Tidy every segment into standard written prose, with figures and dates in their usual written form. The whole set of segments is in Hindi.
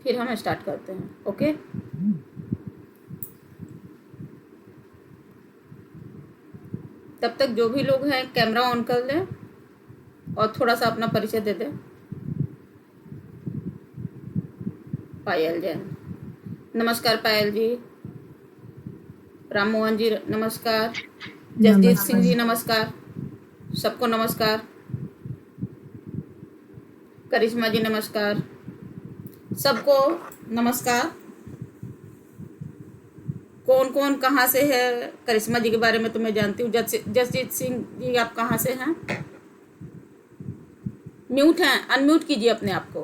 फिर हम स्टार्ट करते हैं। ओके, तब तक जो भी लोग हैं कैमरा ऑन कर लें और थोड़ा सा अपना परिचय दे दें। पायल जैन, नमस्कार पायल जी। राम मोहन जी नमस्कार। जसजीत सिंह जी नमस्कार। सबको नमस्कार। करिश्मा जी नमस्कार। सबको नमस्कार। कौन कौन कहाँ से है? करिश्मा जी के बारे में तो मैं जानती हूँ। जसजीत सिंह जी आप कहाँ से हैं? म्यूट हैं, अनम्यूट कीजिए अपने आप को।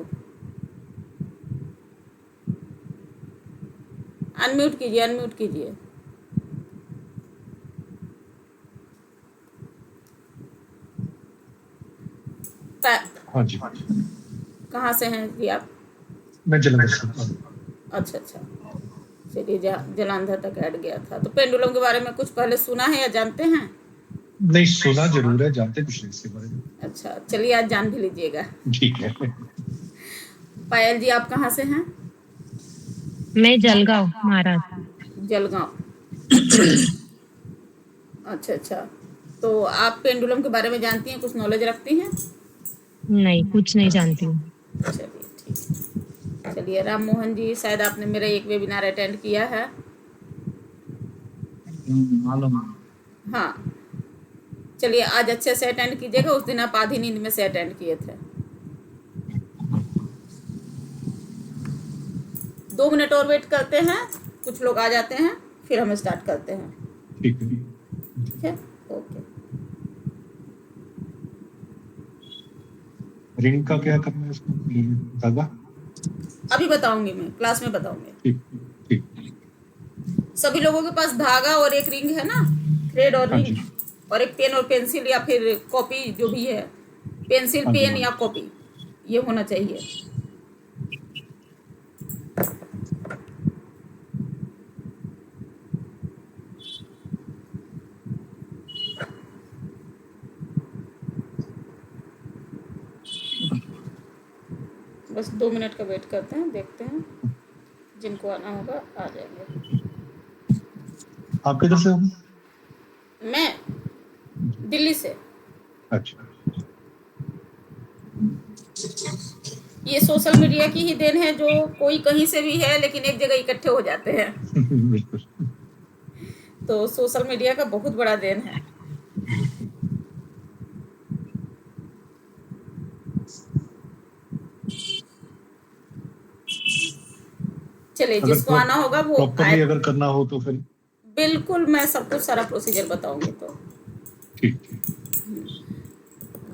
अनम्यूट कीजिए, अनम्यूट कीजिए। हाँ जी। कहाँ से हैं जी आप? मैं जलंधर से। अच्छा अच्छा, चलिए जलंधर तक ऐड गया था। तो पेंडुलम के बारे में कुछ पहले सुना है या जानते हैं? नहीं, सुना जरूर है, जानते कुछ नहीं इसके बारे में। अच्छा, चलिए आज जान भी लीजिएगा। ठीक है। पायल जी आप कहाँ से हैं? मैं जलगांव, महाराष्ट्र। जलगांव। अच्छा अच्छा, तो आप पेंडुलम के बारे में जानती हैं, कुछ नॉलेज रखती हैं? नहीं, कुछ नहीं जानती हूँ। चलिए ठीक। चलिए राम मोहन जी, शायद आपने मेरा एक वेबिनार अटेंड किया है। मालूम। हाँ, चलिए आज अच्छे से अटेंड कीजिएगा। उस दिन आप आधी नींद में से अटेंड किए थे। 2 मिनट और वेट करते हैं, कुछ लोग आ जाते हैं, फिर हम स्टार्ट करते हैं। ठीक है। ठीक है, ओके। रिंग का क्या करना है इसमें दादा? अभी बताऊंगी, मैं क्लास में बताऊंगी। ठीक ठीक। सभी लोगों के पास धागा और एक रिंग है ना, थ्रेड और हाँ रिंग, जी। और एक पेन और पेंसिल या फिर कॉपी जो भी है, पेंसिल हाँ जी, पेन हाँ या जी। कॉपी, ये होना चाहिए। बस 2 मिनट का वेट करते हैं, देखते हैं जिनको आना होगा आ जाएंगे। आप किधर से हो? मैं दिल्ली से। अच्छा। ये सोशल मीडिया की ही देन है, जो कोई कहीं से भी है लेकिन एक जगह इकट्ठे हो जाते हैं। बिल्कुल। तो सोशल मीडिया का बहुत बड़ा देन है। चलिए, जिसको आना होगा वो प्रॉपर्ली अगर करना हो तो फिर बिल्कुल मैं सब कुछ सारा प्रोसीजर बताऊंगी। तो ठीक।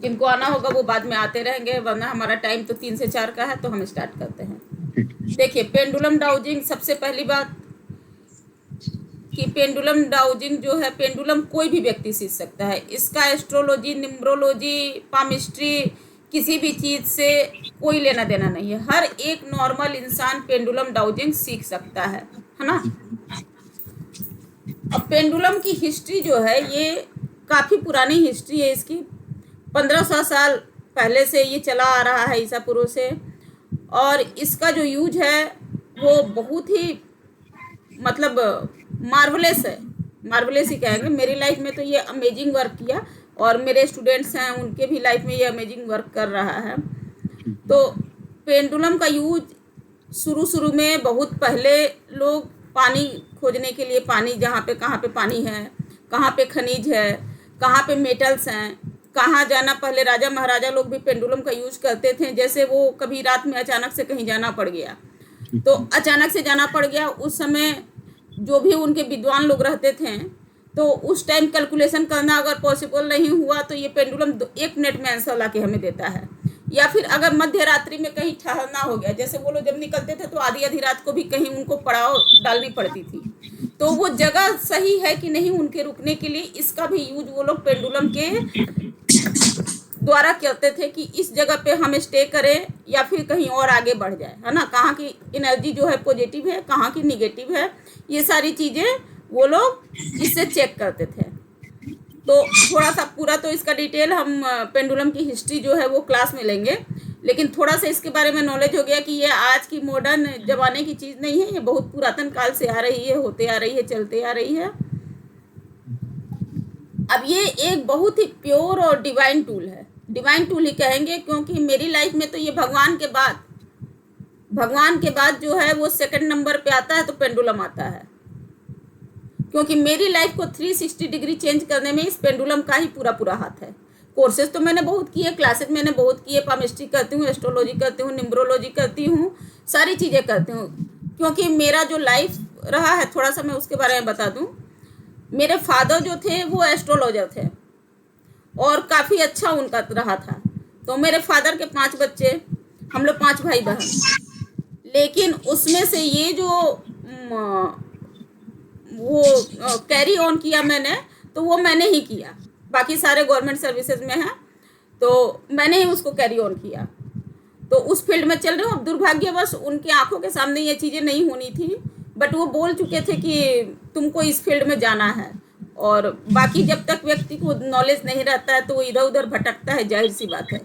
जिनको आना होगा वो बाद में आते रहेंगे, वरना हमारा टाइम तो 3 से 4 का है, तो हम स्टार्ट करते हैं। ठीक। देखिए, पेंडुलम डाउजिंग, सबसे पहली बात कि पेंडुलम डाउजिंग जो है, पेंडुलम कोई भी व्यक्ति सीख सकता है। इसका एस्ट्रोलॉजी, न्यूमरोलॉजी, पामिस्ट्री, किसी भी चीज़ से कोई लेना देना नहीं है। हर एक नॉर्मल इंसान पेंडुलम डाउजिंग सीख सकता है ना। अब पेंडुलम की हिस्ट्री जो है, ये काफ़ी पुरानी हिस्ट्री है इसकी। 1500 साल पहले से ये चला आ रहा है, ईसा पूर्व से। और इसका जो यूज है वो बहुत ही मतलब मार्वलेस है, मार्वलेस ही कहेंगे। मेरी लाइफ में तो ये अमेजिंग वर्क किया, और मेरे स्टूडेंट्स हैं उनके भी लाइफ में ये अमेजिंग वर्क कर रहा है। तो पेंडुलम का यूज शुरू में बहुत पहले लोग पानी खोजने के लिए, पानी जहाँ पे कहाँ पे पानी है, कहाँ पे खनिज है, कहाँ पे मेटल्स हैं, कहाँ जाना, पहले राजा महाराजा लोग भी पेंडुलम का यूज करते थे। जैसे वो कभी रात में अचानक से कहीं जाना पड़ गया, तो अचानक से जाना पड़ गया, उस समय जो भी उनके विद्वान लोग रहते थे, तो उस टाइम कैलकुलेशन करना अगर पॉसिबल नहीं हुआ तो ये पेंडुलम 1 मिनट में आंसर ला के हमें देता है। या फिर अगर मध्य रात्रि में कहीं ठहरना हो गया, जैसे वो लोग जब निकलते थे तो आधी रात को भी कहीं उनको पड़ाव डालनी पड़ती थी, तो वो जगह सही है कि नहीं उनके रुकने के लिए, इसका भी यूज वो लोग पेंडुलम के द्वारा करते थे कि इस जगह पे हम स्टे करें या फिर कहीं और आगे बढ़ जाए, है ना। कहाँ की एनर्जी जो है पॉजिटिव है, कहाँ की निगेटिव है, ये सारी चीज़ें वो लोग इससे चेक करते थे। तो थोड़ा सा पूरा तो इसका डिटेल हम पेंडुलम की हिस्ट्री जो है वो क्लास में लेंगे, लेकिन थोड़ा सा इसके बारे में नॉलेज हो गया कि ये आज की मॉडर्न जमाने की चीज़ नहीं है, ये बहुत पुरातन काल से आ रही है, होते आ रही है, चलते आ रही है। अब ये एक बहुत ही प्योर और डिवाइन टूल है, डिवाइन टूल ही कहेंगे, क्योंकि मेरी लाइफ में तो ये भगवान के बाद जो है वो सेकंड नंबर पे आता है, तो पेंडुलम आता है। क्योंकि मेरी लाइफ को 360 डिग्री चेंज करने में इस पेंडुलम का ही पूरा हाथ है। कोर्सेज तो मैंने बहुत किए, क्लासेज मैंने बहुत किए, पामिस्ट्री करती हूँ, एस्ट्रोलॉजी करती हूँ, न्यूमरोलॉजी करती हूँ, सारी चीज़ें करती हूँ। क्योंकि मेरा जो लाइफ रहा है, थोड़ा सा मैं उसके बारे में बता दूँ। मेरे फादर जो थे वो एस्ट्रोलॉजर थे और काफ़ी अच्छा उनका रहा था। तो मेरे फादर के 5 बच्चे, हम लोग 5 भाई बहन। लेकिन उसमें से ये जो वो कैरी ऑन किया मैंने, तो वो मैंने ही किया। बाकी सारे गवर्नमेंट सर्विसेज में हैं, तो मैंने ही उसको कैरी ऑन किया। तो उस फील्ड में चल रही हूँ। अब दुर्भाग्यवश उनकी आंखों के सामने ये चीज़ें नहीं होनी थी, बट वो बोल चुके थे कि तुमको इस फील्ड में जाना है। और बाकी जब तक व्यक्ति को नॉलेज नहीं रहता है तो वो इधर उधर भटकता है, जाहिर सी बात है।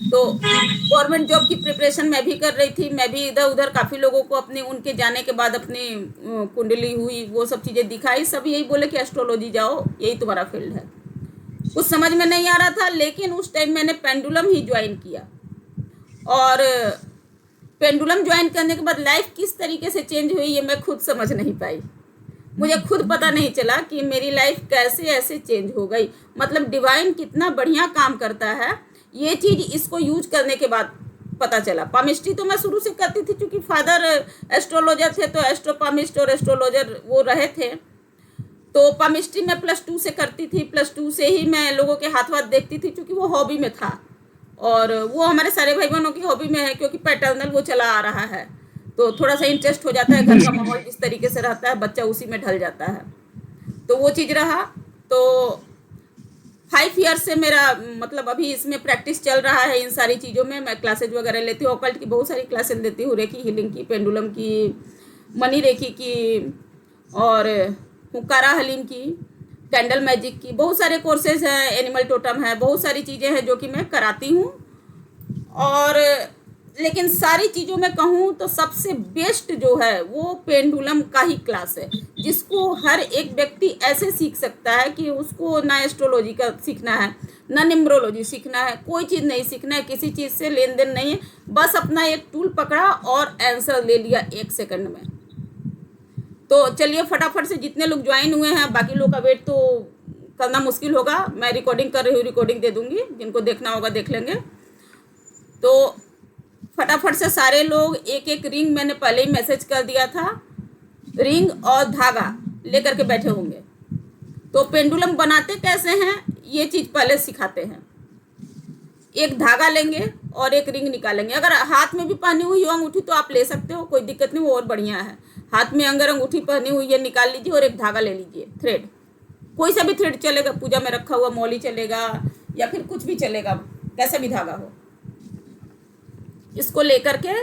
तो गवर्नमेंट जॉब की प्रिपरेशन मैं भी कर रही थी, मैं भी इधर उधर काफ़ी लोगों को अपने उनके जाने के बाद अपनी कुंडली हुई, वो सब चीज़ें दिखाई। सब यही बोले कि एस्ट्रोलॉजी जाओ, यही तुम्हारा फील्ड है। कुछ समझ में नहीं आ रहा था, लेकिन उस टाइम मैंने पेंडुलम ही ज्वाइन किया। और पेंडुलम ज्वाइन करने के बाद लाइफ किस तरीके से चेंज हुई ये मैं खुद समझ नहीं पाई। मुझे खुद पता नहीं चला कि मेरी लाइफ कैसे ऐसे चेंज हो गई। मतलब डिवाइन कितना बढ़िया काम करता है, ये चीज़ इसको यूज करने के बाद पता चला। पामिस्ट्री तो मैं शुरू से करती थी, क्योंकि फादर एस्ट्रोलॉजर थे, तो एस्ट्रोपामिस्ट और एस्ट्रोलॉजर वो रहे थे। तो पामिस्ट्री मैं +2 से करती थी। +2 से ही मैं लोगों के हाथ वाथ देखती थी, क्योंकि वो हॉबी में था। और वो हमारे सारे भाई बहनों की हॉबी में है, क्योंकि पैटर्नल वो चला आ रहा है, तो थोड़ा सा इंटरेस्ट हो जाता है। घर का माहौल जिस तरीके से रहता है, बच्चा उसी में ढल जाता है। तो वो चीज़ रहा। तो 5 ईयर से मेरा मतलब अभी इसमें प्रैक्टिस चल रहा है इन सारी चीज़ों में। मैं क्लासेज वगैरह लेती हूँ, ऑकल्ट की बहुत सारी क्लासेज लेती हूँ, रेकी हीलिंग की, पेंडुलम की, मनी रेकी की, और हुक्कारा हलीम की, कैंडल मैजिक की, बहुत सारे कोर्सेज हैं, एनिमल टोटम है, बहुत सारी चीज़ें हैं जो कि मैं कराती हूँ। और लेकिन सारी चीज़ों में कहूँ तो सबसे बेस्ट जो है वो पेंडुलम का ही क्लास है, जिसको हर एक व्यक्ति ऐसे सीख सकता है कि उसको ना एस्ट्रोलॉजी का सीखना है, ना न्यूमरोलॉजी सीखना है, कोई चीज़ नहीं सीखना है, किसी चीज़ से लेन देन नहीं है। बस अपना एक टूल पकड़ा और आंसर ले लिया 1 सेकंड में। तो चलिए फटाफट से जितने लोग ज्वाइन हुए हैं, बाकी लोग का वेट तो करना मुश्किल होगा। मैं रिकॉर्डिंग कर रही हूँ, रिकॉर्डिंग दे दूँगी, जिनको देखना होगा देख लेंगे। तो फटाफट से सारे लोग एक एक रिंग, मैंने पहले ही मैसेज कर दिया था, रिंग और धागा लेकर के बैठे होंगे। तो पेंडुलम बनाते कैसे हैं ये चीज़ पहले सिखाते हैं। एक धागा लेंगे और एक रिंग निकालेंगे। अगर हाथ में भी पहनी हुई हो अंगूठी तो आप ले सकते हो, कोई दिक्कत नहीं, वो और बढ़िया है। हाथ में अगर अंगूठी पहनी हुई है निकाल लीजिए, और एक धागा ले लीजिए, थ्रेड, कोई सा भी थ्रेड चलेगा, पूजा में रखा हुआ मौली चलेगा या फिर कुछ भी चलेगा, कैसा भी धागा हो। इसको लेकर के,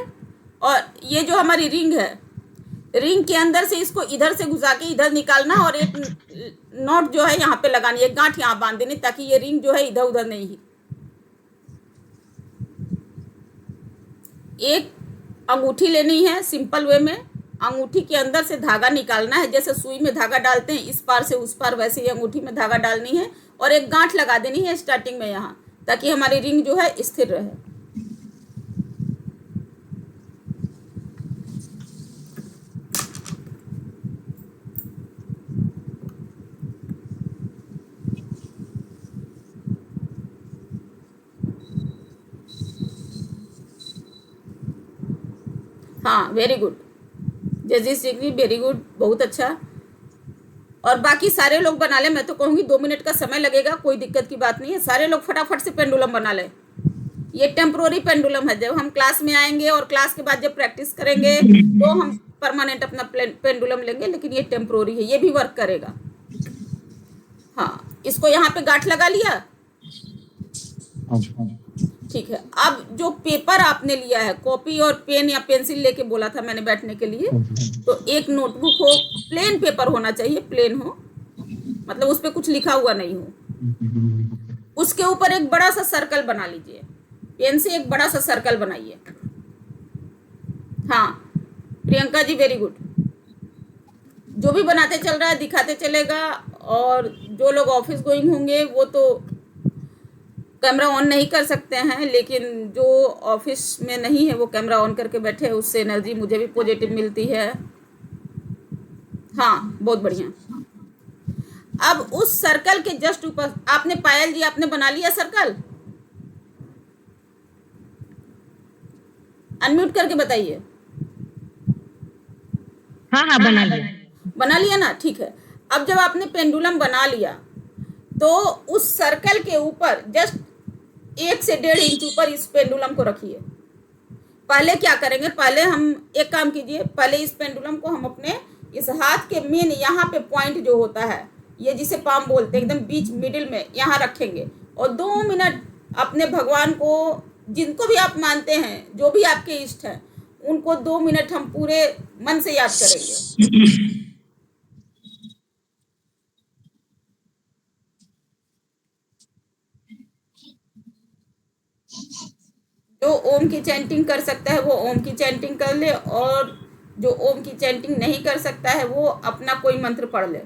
और ये जो हमारी रिंग है, रिंग के अंदर से इसको इधर से घुसा के इधर निकालना, और एक नॉट जो है यहाँ पे लगानी, एक गांठ यहाँ बांध देनी, ताकि ये रिंग जो है इधर उधर नहीं ही। एक अंगूठी लेनी है सिंपल वे में, अंगूठी के अंदर से धागा निकालना है, जैसे सुई में धागा डालते हैं इस पार से उस पार, वैसे ही अंगूठी में धागा डालनी है, और एक गांठ लगा देनी है स्टार्टिंग में यहाँ, ताकि हमारी रिंग जो है स्थिर रहे। हाँ, वेरी गुड जजिस डिग्री, वेरी गुड, बहुत अच्छा। और बाकी सारे लोग बना ले, मैं तो कहूँगी 2 मिनट का समय लगेगा, कोई दिक्कत की बात नहीं है। सारे लोग फटाफट से पेंडुलम बना ले। ये टेम्प्रोरी पेंडुलम है, जब हम क्लास में आएंगे और क्लास के बाद जब प्रैक्टिस करेंगे तो हम परमानेंट अपना पेंडुलम लेंगे, लेकिन ये टेम्प्रोरी है, ये भी वर्क करेगा। हाँ, इसको यहाँ पे गांठ लगा लिया, ठीक है। अब जो पेपर आपने लिया है, कॉपी और पेन या पेंसिल लेके बोला था मैंने बैठने के लिए, तो एक नोटबुक हो, प्लेन पेपर होना चाहिए, प्लेन हो, मतलब उस पर कुछ लिखा हुआ नहीं हो। उसके ऊपर एक बड़ा सा सर्कल बना लीजिए, पेन से एक बड़ा सा सर्कल बनाइए। हाँ प्रियंका जी, वेरी गुड। जो भी बनाते चल रहा है दिखाते चलेगा। और जो लोग ऑफिस गोइंग होंगे वो तो कैमरा ऑन नहीं कर सकते हैं, लेकिन जो ऑफिस में नहीं है वो कैमरा ऑन करके बैठे, उससे एनर्जी मुझे भी पॉजिटिव मिलती है। हाँ बहुत बढ़िया। अब उस सर्कल के जस्ट ऊपर आपने, पायल जी आपने बना लिया सर्कल? अनम्यूट करके बताइए। हाँ हाँ बना लिया। बना लिया ना, ठीक है। अब जब आपने पेंडुलम बना लिया तो उस सर्कल के ऊपर जस्ट 1 से 1.5 इंच ऊपर इस पेंडुलम को रखिए। पहले क्या करेंगे, पहले हम एक काम कीजिए, पहले इस पेंडुलम को हम अपने इस हाथ के मेन यहाँ पे पॉइंट जो होता है, ये जिसे पाम बोलते हैं, एकदम बीच मिडिल में यहाँ रखेंगे और 2 मिनट अपने भगवान को, जिनको भी आप मानते हैं, जो भी आपके इष्ट हैं, उनको 2 मिनट हम पूरे मन से याद करेंगे। जो ओम की चैंटिंग कर सकता है वो ओम की चैंटिंग कर ले, और जो ओम की चैंटिंग नहीं कर सकता है वो अपना कोई मंत्र पढ़ ले।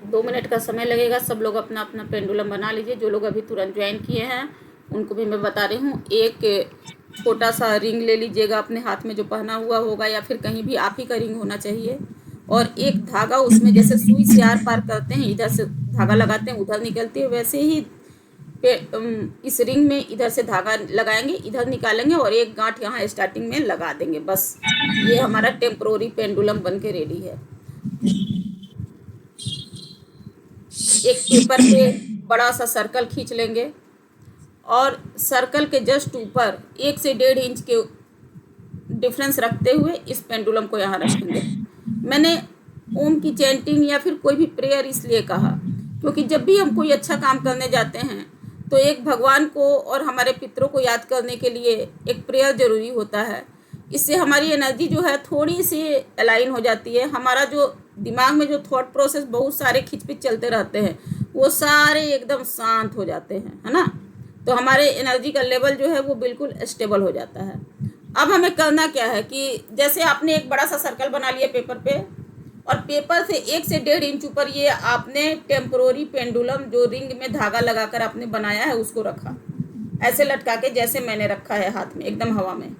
दो मिनट का समय लगेगा। सब लोग अपना अपना पेंडुलम बना लीजिए। जो लोग अभी तुरंत ज्वाइन किए हैं उनको भी मैं बता रही हूँ, एक छोटा सा रिंग ले लीजिएगा अपने हाथ में जो पहना हुआ होगा, या फिर कहीं भी आप ही का रिंग होना चाहिए, और एक धागा उसमें, जैसे सुई से आर पार करते हैं, इधर से धागा लगाते हैं उधर निकलती है, वैसे ही इस रिंग में इधर से धागा लगाएंगे, इधर निकालेंगे और एक गांठ यहाँ स्टार्टिंग में लगा देंगे। बस ये हमारा टेम्पोररी पेंडुलम बन के रेडी है। एक पेपर पे बड़ा सा सर्कल खींच लेंगे और सर्कल के जस्ट ऊपर 1 से 1.5 इंच के डिफरेंस रखते हुए इस पेंडुलम को यहाँ रखेंगे। मैंने ओम की चैंटिंग या फिर कोई भी प्रेयर इसलिए कहा क्योंकि जब भी हम कोई अच्छा काम करने जाते हैं तो एक भगवान को और हमारे पितरों को याद करने के लिए एक प्रेयर ज़रूरी होता है। इससे हमारी एनर्जी जो है थोड़ी सी अलाइन हो जाती है। हमारा जो दिमाग में जो थॉट प्रोसेस बहुत सारे खिचपिच चलते रहते हैं वो सारे एकदम शांत हो जाते हैं, है ना। तो हमारे एनर्जी का लेवल जो है वो बिल्कुल स्टेबल हो जाता है। अब हमें करना क्या है कि जैसे आपने एक बड़ा सा सर्कल बना लिया पेपर पे, और पेपर से 1 से 1.5 इंच ऊपर ये आपने टेम्पोररी पेंडुलम जो रिंग में धागा लगाकर आपने बनाया है उसको रखा, ऐसे लटका के जैसे मैंने रखा है हाथ में, एकदम हवा में।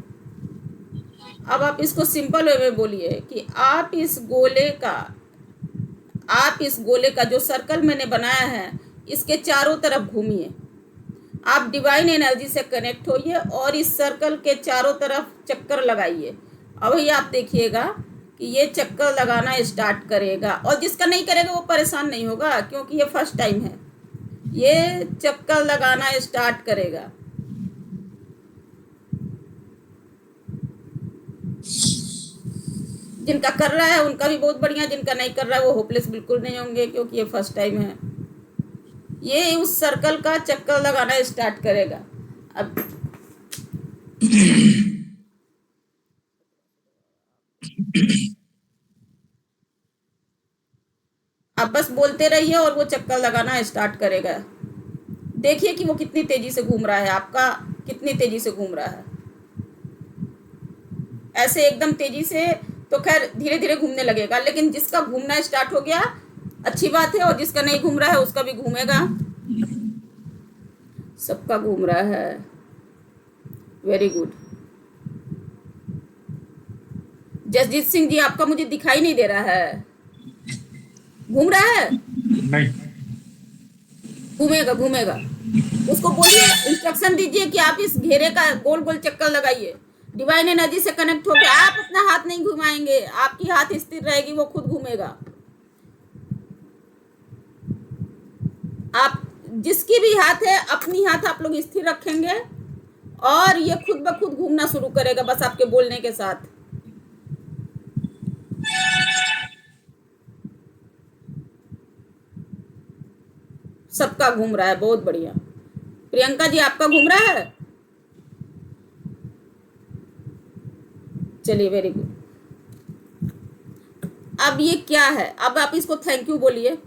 अब आप इसको सिंपल वे में बोलिए कि आप इस गोले का जो सर्कल मैंने बनाया है इसके चारों तरफ घूमिए। आप डिवाइन एनर्जी से कनेक्ट होइए और इस सर्कल के चारों तरफ चक्कर लगाइए। अब ये आप देखिएगा कि ये चक्कर लगाना स्टार्ट करेगा, और जिसका नहीं करेगा वो परेशान नहीं होगा क्योंकि ये फर्स्ट टाइम है। ये चक्कर लगाना स्टार्ट करेगा। जिनका कर रहा है उनका भी बहुत बढ़िया, जिनका नहीं कर रहा है वो होपलेस बिल्कुल नहीं होंगे क्योंकि ये फर्स्ट टाइम है। ये उस सर्कल का चक्कर लगाना स्टार्ट करेगा। अब आप बस बोलते रहिए और वो चक्कर लगाना स्टार्ट करेगा। देखिए कि वो कितनी तेजी से घूम रहा है, आपका कितनी तेजी से घूम रहा है। ऐसे एकदम तेजी से तो खैर धीरे धीरे घूमने लगेगा, लेकिन जिसका घूमना स्टार्ट हो गया अच्छी बात है, और जिसका नहीं घूम रहा है उसका भी घूमेगा। सबका घूम रहा है, वेरी गुड। जसजीत सिंह जी आपका मुझे दिखाई नहीं दे रहा है, घूम रहा है? नहीं, घूमेगा घूमेगा। उसको बोलिए, इंस्ट्रक्शन दीजिए कि आप इस घेरे का गोल गोल चक्कर लगाइए। डिवाइन एनर्जी से कनेक्ट होकर आप अपना हाथ नहीं घुमाएंगे, आपकी हाथ स्थिर रहेगी, वो खुद घूमेगा। आप जिसकी भी हाथ है, अपनी हाथ आप लोग स्थिर रखेंगे और ये खुद ब खुद घूमना शुरू करेगा बस आपके बोलने के साथ। सबका घूम रहा है, बहुत बढ़िया। प्रियंका जी आपका घूम रहा है, चलिए वेरी गुड। अब ये क्या है, अब आप इसको थैंक यू बोलिए।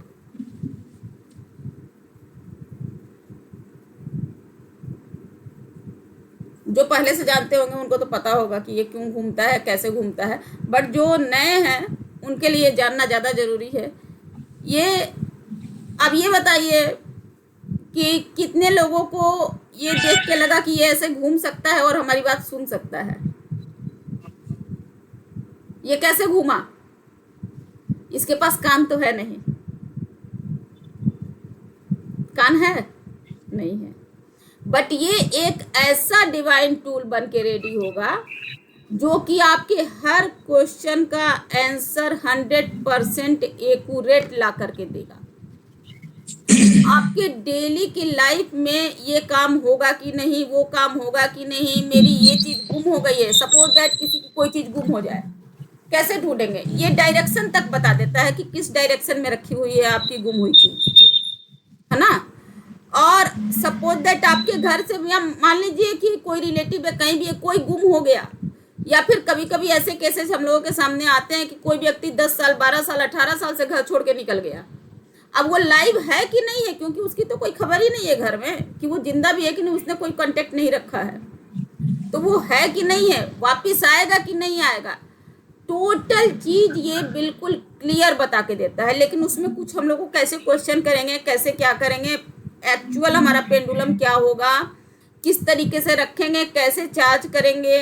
जो पहले से जानते होंगे उनको तो पता होगा कि ये क्यों घूमता है, कैसे घूमता है, बट जो नए हैं उनके लिए जानना ज़्यादा ज़रूरी है। ये अब ये बताइए कि कितने लोगों को ये देख के लगा कि ये ऐसे घूम सकता है और हमारी बात सुन सकता है। ये कैसे घूमा? इसके पास कान तो है नहीं, कान है नहीं है, बट ये एक ऐसा डिवाइन टूल बन के रेडी होगा जो कि आपके हर क्वेश्चन का आंसर 100% एक्यूरेट ला करके देगा। आपके डेली की लाइफ में ये काम होगा कि नहीं, वो काम होगा कि नहीं, मेरी ये चीज गुम हो गई है, सपोज दैट किसी की कोई चीज गुम हो जाए, कैसे ढूंढेंगे? ये डायरेक्शन तक बता देता है कि किस डायरेक्शन में रखी हुई है आपकी गुम हुई चीज, है ना। और सपोज दैट आपके घर से, या मान लीजिए कि कोई रिलेटिव है, कहीं भी है, कोई गुम हो गया, या फिर कभी कभी ऐसे केसेस हम लोगों के सामने आते हैं कि कोई व्यक्ति 10 साल 12 साल 18 साल से घर छोड़ के निकल गया। अब वो लाइव है कि नहीं है, क्योंकि उसकी तो कोई खबर ही नहीं है घर में कि वो जिंदा भी है कि नहीं, उसने कोई कांटेक्ट नहीं रखा है, तो वो है कि नहीं है, वापिस आएगा कि नहीं आएगा, टोटल चीज ये बिल्कुल क्लियर बता के देता है। लेकिन उसमें कुछ हम लोग को कैसे क्वेश्चन करेंगे, कैसे क्या करेंगे, एक्चुअल हमारा पेंडुलम क्या होगा, किस तरीके से रखेंगे, कैसे चार्ज करेंगे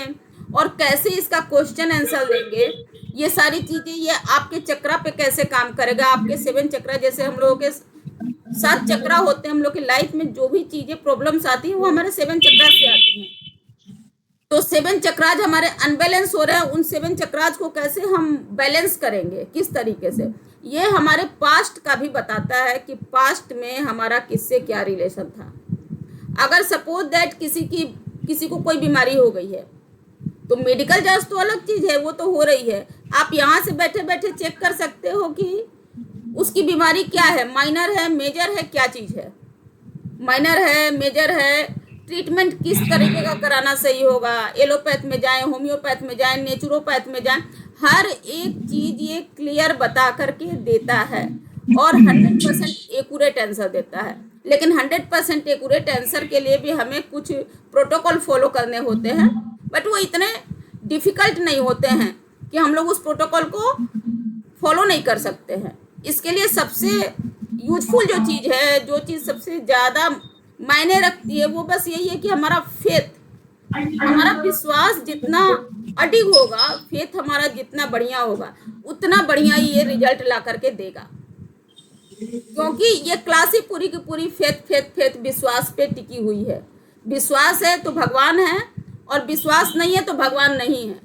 और कैसे इसका क्वेश्चन आंसर देंगे, ये सारी चीजें ये आपके चक्रा पे कैसे काम करेगा। आपके 7 चक्रा, जैसे हम लोगों के 7 चक्रा होते हैं, हम लोग की लाइफ में जो भी चीजें प्रॉब्लम्स आती हैं वो हमारे 7 चक्रा से आती हैं। तो 7 चक्राज हमारे अनबैलेंस हो रहे हैं, उन 7 चक्राज को कैसे हम बैलेंस करेंगे, किस तरीके से, ये हमारे पास्ट का भी बताता है कि पास्ट में हमारा किससे क्या रिलेशन था। अगर सपोज दैट किसी को कोई बीमारी हो गई है तो मेडिकल जांच तो अलग चीज है, वो तो हो रही है। आप यहाँ से बैठे बैठे चेक कर सकते हो कि उसकी बीमारी क्या है, माइनर है, मेजर है, क्या चीज है, माइनर है, मेजर है, ट्रीटमेंट किस तरीके का कराना सही होगा, एलोपैथ में जाएं, होम्योपैथ में जाएं, नेचुरोपैथ में जाएं, हर एक चीज ये क्लियर बता करके देता है और 100% एक्यूरेट आंसर देता है। लेकिन 100% एक्यूरेट आंसर के लिए भी हमें कुछ प्रोटोकॉल फॉलो करने होते हैं, बट वो इतने डिफिकल्ट नहीं होते हैं कि हम लोग उस प्रोटोकॉल को फॉलो नहीं कर सकते हैं। इसके लिए सबसे यूजफुल जो चीज़ है, जो चीज़ सबसे ज़्यादा मायने रखती है, वो बस यही है कि हमारा फेथ, हमारा विश्वास जितना अडिग होगा, फेथ हमारा जितना बढ़िया होगा, उतना बढ़िया ही ये रिजल्ट ला करके देगा। क्योंकि ये क्लास ही पूरी की पूरी फेथ फेथ फेथ विश्वास पे टिकी हुई है। विश्वास है तो भगवान है, और विश्वास नहीं है तो भगवान नहीं है।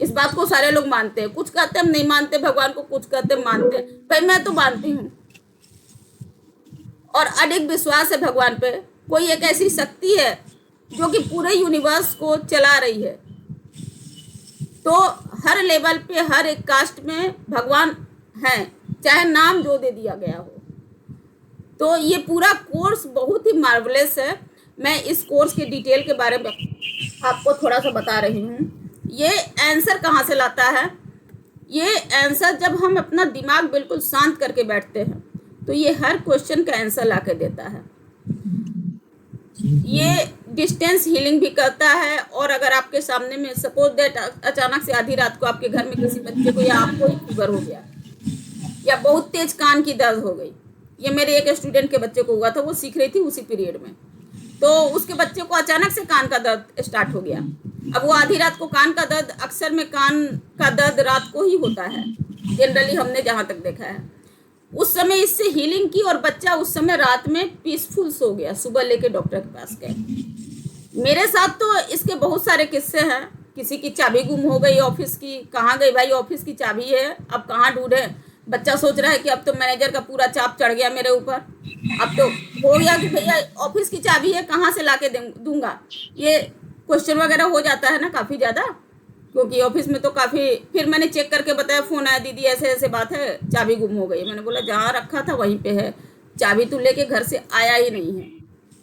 इस बात को सारे लोग मानते हैं, कुछ कहते हैं हम नहीं मानते भगवान को, कुछ कहते हैं मानते हैं। भाई मैं तो मानती हूँ और अडिग विश्वास है भगवान पे। कोई एक ऐसी शक्ति है जो कि पूरे यूनिवर्स को चला रही है। तो हर लेवल पे, हर एक कास्ट में भगवान है, चाहे नाम जो दे दिया गया हो। तो ये पूरा कोर्स बहुत ही मार्वलेस है। मैं इस कोर्स के डिटेल के बारे में आपको थोड़ा सा बता रही हूँ। ये आंसर कहाँ से लाता है? ये आंसर जब हम अपना दिमाग बिल्कुल शांत करके बैठते हैं तो ये हर क्वेश्चन का आंसर ला के देता है। ये डिस्टेंस हीलिंग भी करता है। और अगर आपके सामने में सपोज दैट अचानक से आधी रात को आपके घर में किसी बच्चे को या आपको ही फीवर हो गया या बहुत तेज कान की दर्द हो गई, ये मेरे एक स्टूडेंट के बच्चे को हुआ था, वो सीख रही थी उसी पीरियड में, तो उसके बच्चे को अचानक से कान का दर्द स्टार्ट हो गया। अब वो आधी रात को कान का दर्द, अक्सर में कान का दर्द रात को ही होता है जनरली, हमने जहाँ तक देखा है। उस समय इससे हीलिंग की और बच्चा उस समय रात में पीसफुल सो गया। सुबह लेके डॉक्टर के पास गए। मेरे साथ तो इसके बहुत सारे किस्से हैं किसी की चाबी गुम हो गई ऑफिस की, कहाँ गई भाई, ऑफिस की चाबी है, अब कहाँ ढूंढे। बच्चा सोच रहा है कि अब तो मैनेजर का पूरा चाप चढ़ गया मेरे ऊपर, अब तो हो गया कि भैया ऑफिस की चाबी है, कहाँ से ला के दूंगा। ये क्वेश्चन वगैरह हो जाता है ना काफ़ी ज़्यादा, क्योंकि ऑफिस में तो काफ़ी, फिर मैंने चेक करके बताया, फ़ोन आया, दीदी ऐसे ऐसे बात है, चाबी गुम हो गई। मैंने बोला जहाँ रखा था वहीं पे है, चाबी तो लेके घर से आया ही नहीं है।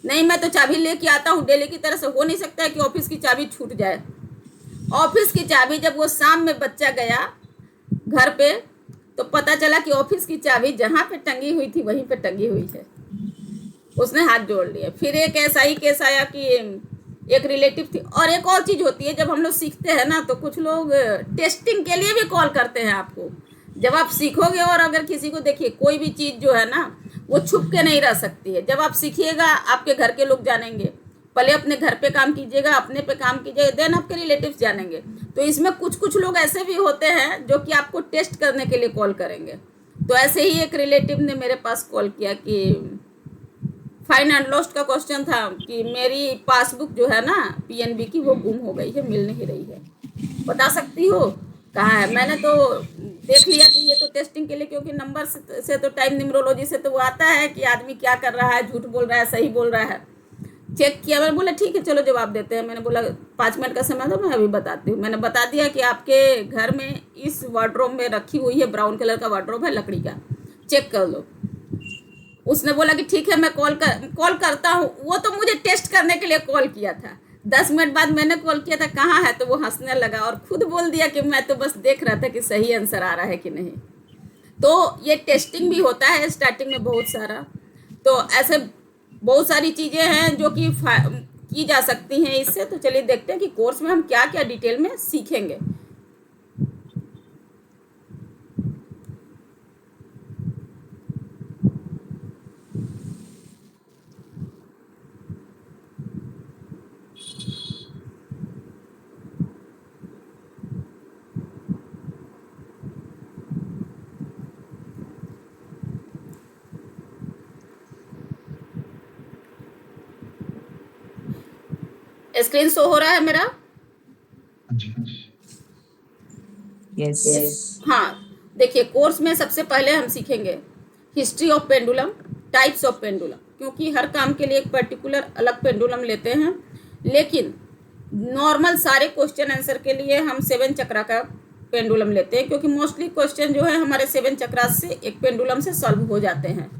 नहीं, मैं तो चाबी लेके आता हूँ डेली की तरह से, हो नहीं सकता है कि ऑफिस की चाबी छूट जाए। ऑफिस की चाबी जब वो शाम में बच्चा गया घर पे, तो पता चला कि ऑफिस की चाबी जहाँ पे टंगी हुई थी वहीं पे टंगी हुई है। उसने हाथ जोड़ लिया। फिर एक ऐसा ही केस आया कि एक रिलेटिव थी। और एक और चीज़ होती है, जब हम लोग सीखते हैं ना, तो कुछ लोग टेस्टिंग के लिए भी कॉल करते हैं आपको। जब आप सीखोगे, और अगर किसी को, देखिए कोई भी चीज़ जो है ना वो छुप के नहीं रह सकती है। जब आप सीखिएगा आपके घर के लोग जानेंगे, पहले अपने घर पे काम कीजिएगा, अपने पे काम कीजिएगा, देन आपके रिलेटिव्स जानेंगे। तो इसमें कुछ कुछ लोग ऐसे भी होते हैं जो कि आपको टेस्ट करने के लिए कॉल करेंगे। तो ऐसे ही एक रिलेटिव ने मेरे पास कॉल किया कि फाइन एंड लॉस्ट का क्वेश्चन था कि मेरी पासबुक जो है ना पीएनबी की, वो गुम हो गई है, मिल नहीं रही है, बता सकती हो कहाँ है। मैंने तो देख लिया कि ये तो टेस्टिंग के लिए, क्योंकि नंबर से तो टाइम न्यूमरोलॉजी से तो वो आता है कि आदमी क्या कर रहा है, झूठ बोल रहा है, सही बोल रहा है। चेक किया, मैंने बोला ठीक है चलो जवाब देते हैं। मैंने बोला 5 मिनट का समय दो, मैं अभी बताती हूँ। मैंने बता दिया कि आपके घर में इस वार्डरोब में रखी हुई है, ब्राउन कलर का वार्डरोब है लकड़ी का, चेक कर लो। उसने बोला कि ठीक है मैं कॉल करता हूँ। वो तो मुझे टेस्ट करने के लिए कॉल किया था। 10 मिनट बाद मैंने कॉल किया था, कहाँ है, तो वो हंसने लगा और खुद बोल दिया कि मैं तो बस देख रहा था कि सही आंसर आ रहा है कि नहीं। तो ये टेस्टिंग भी होता है स्टार्टिंग में बहुत सारा। तो ऐसे बहुत सारी चीज़ें हैं जो कि की जा सकती हैं इससे। तो चलिए देखते हैं कि कोर्स में हम क्या क्या डिटेल में सीखेंगे। स्क्रीन शो हो रहा है मेरा? जी यस। हाँ, देखिए कोर्स में सबसे पहले हम सीखेंगे history of pendulum, types of pendulum, क्योंकि हर काम के लिए एक पर्टिकुलर अलग पेंडुलम लेते हैं। लेकिन नॉर्मल सारे क्वेश्चन आंसर के लिए हम 7 चक्रा का पेंडुलम लेते हैं, क्योंकि मोस्टली क्वेश्चन जो है हमारे 7 चक्रा से एक पेंडुलम से सॉल्व हो जाते हैं।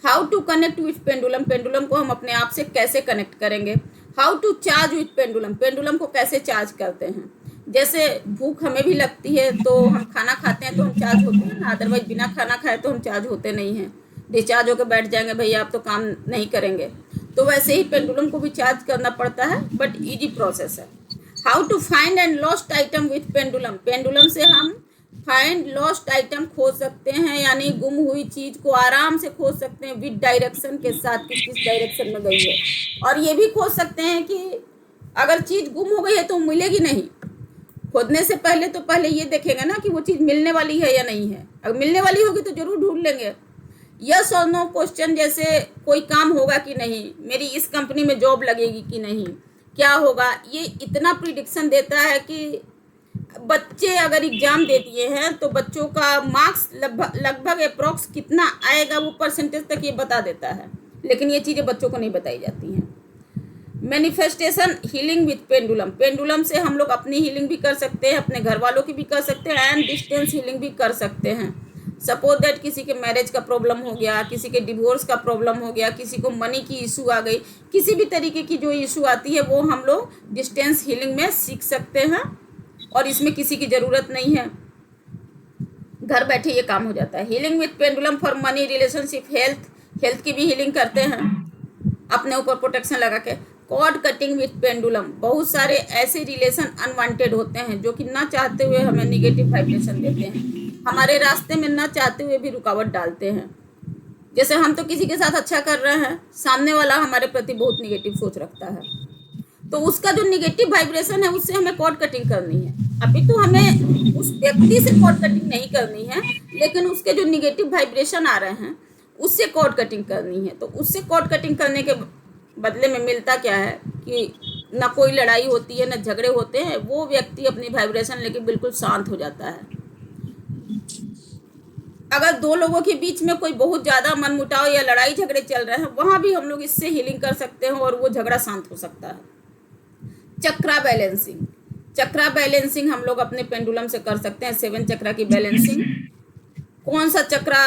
How to connect with pendulum, pendulum को हम अपने आप से कैसे कनेक्ट करेंगे। How to charge with pendulum, pendulum को कैसे चार्ज करते हैं। जैसे भूख हमें भी लगती है तो हम खाना खाते हैं तो हम चार्ज होते हैं ना, अदरवाइज बिना खाना खाए तो हम चार्ज होते नहीं हैं, डिस्चार्ज होकर बैठ जाएंगे भैया आप तो काम नहीं करेंगे। तो वैसे ही पेंडुलम को भी चार्ज करना पड़ता है, बट इजी प्रोसेस है। How to find and lost item with pendulum, pendulum से हम फाइंड लॉस्ट आइटम खोज सकते हैं, यानी गुम हुई चीज को आराम से खोज सकते हैं विद डायरेक्शन के साथ, किस डायरेक्शन में गई है। और ये भी खोज सकते हैं कि अगर चीज गुम हो गई है तो मिलेगी नहीं। खोदने से पहले ये देखेंगे ना कि वो चीज मिलने वाली है या नहीं है। अगर मिलने वाली होगी तो जरूर ढूंढ लेंगे। यस और नो क्वेश्चन, जैसे कोई काम होगा कि नहीं, मेरी इस कंपनी में जॉब लगेगी कि नहीं, क्या होगा, ये इतना प्रिडिक्शन देता है कि बच्चे अगर एग्जाम दे दिए हैं तो बच्चों का मार्क्स लगभग अप्रोक्स कितना आएगा वो परसेंटेज तक ये बता देता है। लेकिन ये चीज़ें बच्चों को नहीं बताई जाती हैं। Manifestation healing with pendulum, pendulum से हम लोग अपनी हीलिंग भी कर सकते हैं, अपने घर वालों की भी कर सकते हैं, एंड डिस्टेंस हीलिंग भी कर सकते हैं। सपोज दैट किसी के मैरिज का प्रॉब्लम हो गया, किसी के डिवोर्स का प्रॉब्लम हो गया, किसी को मनी की इशू आ गई, किसी भी तरीके की जो इशू आती है वो हम लोग डिस्टेंस हीलिंग में सीख सकते हैं। और इसमें किसी की ज़रूरत नहीं है, घर बैठे ये काम हो जाता है। Healing with pendulum for money, relationship, health की भी हीलिंग करते हैं अपने ऊपर प्रोटेक्शन लगा के। कॉर्ड कटिंग विथ पेंडुलम, बहुत सारे ऐसे रिलेशन अनवांटेड होते हैं जो कि ना चाहते हुए हमें निगेटिव वाइब्रेशन देते हैं, हमारे रास्ते में ना चाहते हुए भी रुकावट डालते हैं। जैसे हम तो किसी के साथ अच्छा कर रहे हैं, सामने वाला हमारे प्रति बहुत निगेटिव सोच रखता है, तो उसका जो निगेटिव वाइब्रेशन है उससे हमें कॉर्ड कटिंग करनी है। अभी तो हमें उस व्यक्ति से कॉर्ड कटिंग नहीं करनी है, लेकिन उसके जो निगेटिव वाइब्रेशन आ रहे हैं उससे कॉर्ड कटिंग करनी है। तो उससे कॉर्ड कटिंग करने के बदले में मिलता क्या है कि ना कोई लड़ाई होती है, ना झगड़े होते हैं, वो व्यक्ति अपनी वाइब्रेशन लेके बिल्कुल शांत हो जाता है। अगर दो लोगों के बीच में कोई बहुत ज़्यादा मनमुटाव या लड़ाई झगड़े चल रहे हैं, वहाँ भी हम लोग इससे हीलिंग कर सकते हैं और वो झगड़ा शांत हो सकता है। चक्रा बैलेंसिंग, चक्रा बैलेंसिंग हम लोग अपने पेंडुलम से कर सकते हैं। 7 चक्रा की बैलेंसिंग। कौन सा चक्रा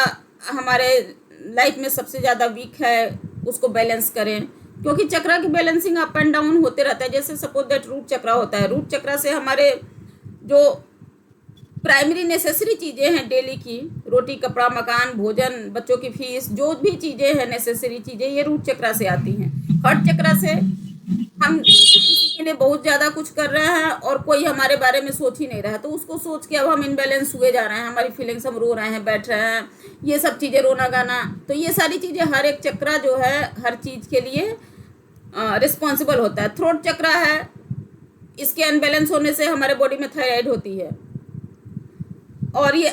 हमारे लाइफ में सबसे ज़्यादा वीक है, उसको बैलेंस करें, क्योंकि चक्रा की बैलेंसिंग अप एंड डाउन होते रहता है। जैसे सपोज दैट रूट चक्रा होता है, रूट चक्रा से हमारे जो प्राइमरी नेसेसरी चीज़ें हैं डेली की, रोटी, कपड़ा, मकान, भोजन, बच्चों की फीस, जो भी चीज़ें हैं नेसेसरी चीज़ें, ये रूट चक्रा से आती हैं। हार्ट चक्रा से हम किसी के लिए बहुत ज़्यादा कुछ कर रहे हैं और कोई हमारे बारे में सोच ही नहीं रहा है, तो उसको सोच के अब हम इनबैलेंस हुए जा रहे हैं। हमारी फीलिंग्स, हम रो रहे हैं, बैठ रहे हैं, ये सब चीज़ें, रोना गाना, तो ये सारी चीज़ें, हर एक चक्रा जो है हर चीज़ के लिए रिस्पॉन्सिबल होता है। थ्रोट चक्रा है, इसके अनबैलेंस होने से हमारे बॉडी में थायराइड होती है, और ये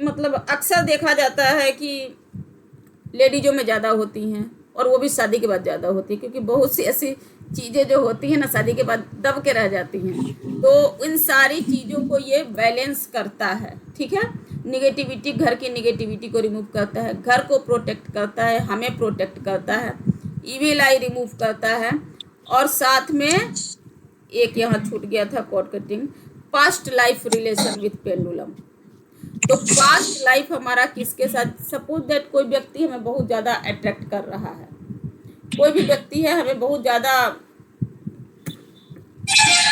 मतलब अक्सर देखा जाता है कि लेडीजों में ज़्यादा होती हैं, और वो भी शादी के बाद ज़्यादा होती है, क्योंकि बहुत सी ऐसी चीज़ें जो होती हैं ना शादी के बाद दब के रह जाती हैं। तो इन सारी चीज़ों को ये बैलेंस करता है, ठीक है। निगेटिविटी, घर की निगेटिविटी को रिमूव करता है, घर को प्रोटेक्ट करता है, हमें प्रोटेक्ट करता है, इविल आई रिमूव करता है, और साथ में एक यहाँ छूट गया था cord cutting, past life relation with pendulum. तो पास्ट लाइफ हमारा किसके साथ, सपोज दैट कोई व्यक्ति हमें बहुत ज़्यादा अट्रैक्ट कर रहा है, कोई भी व्यक्ति है हमें बहुत ज़्यादा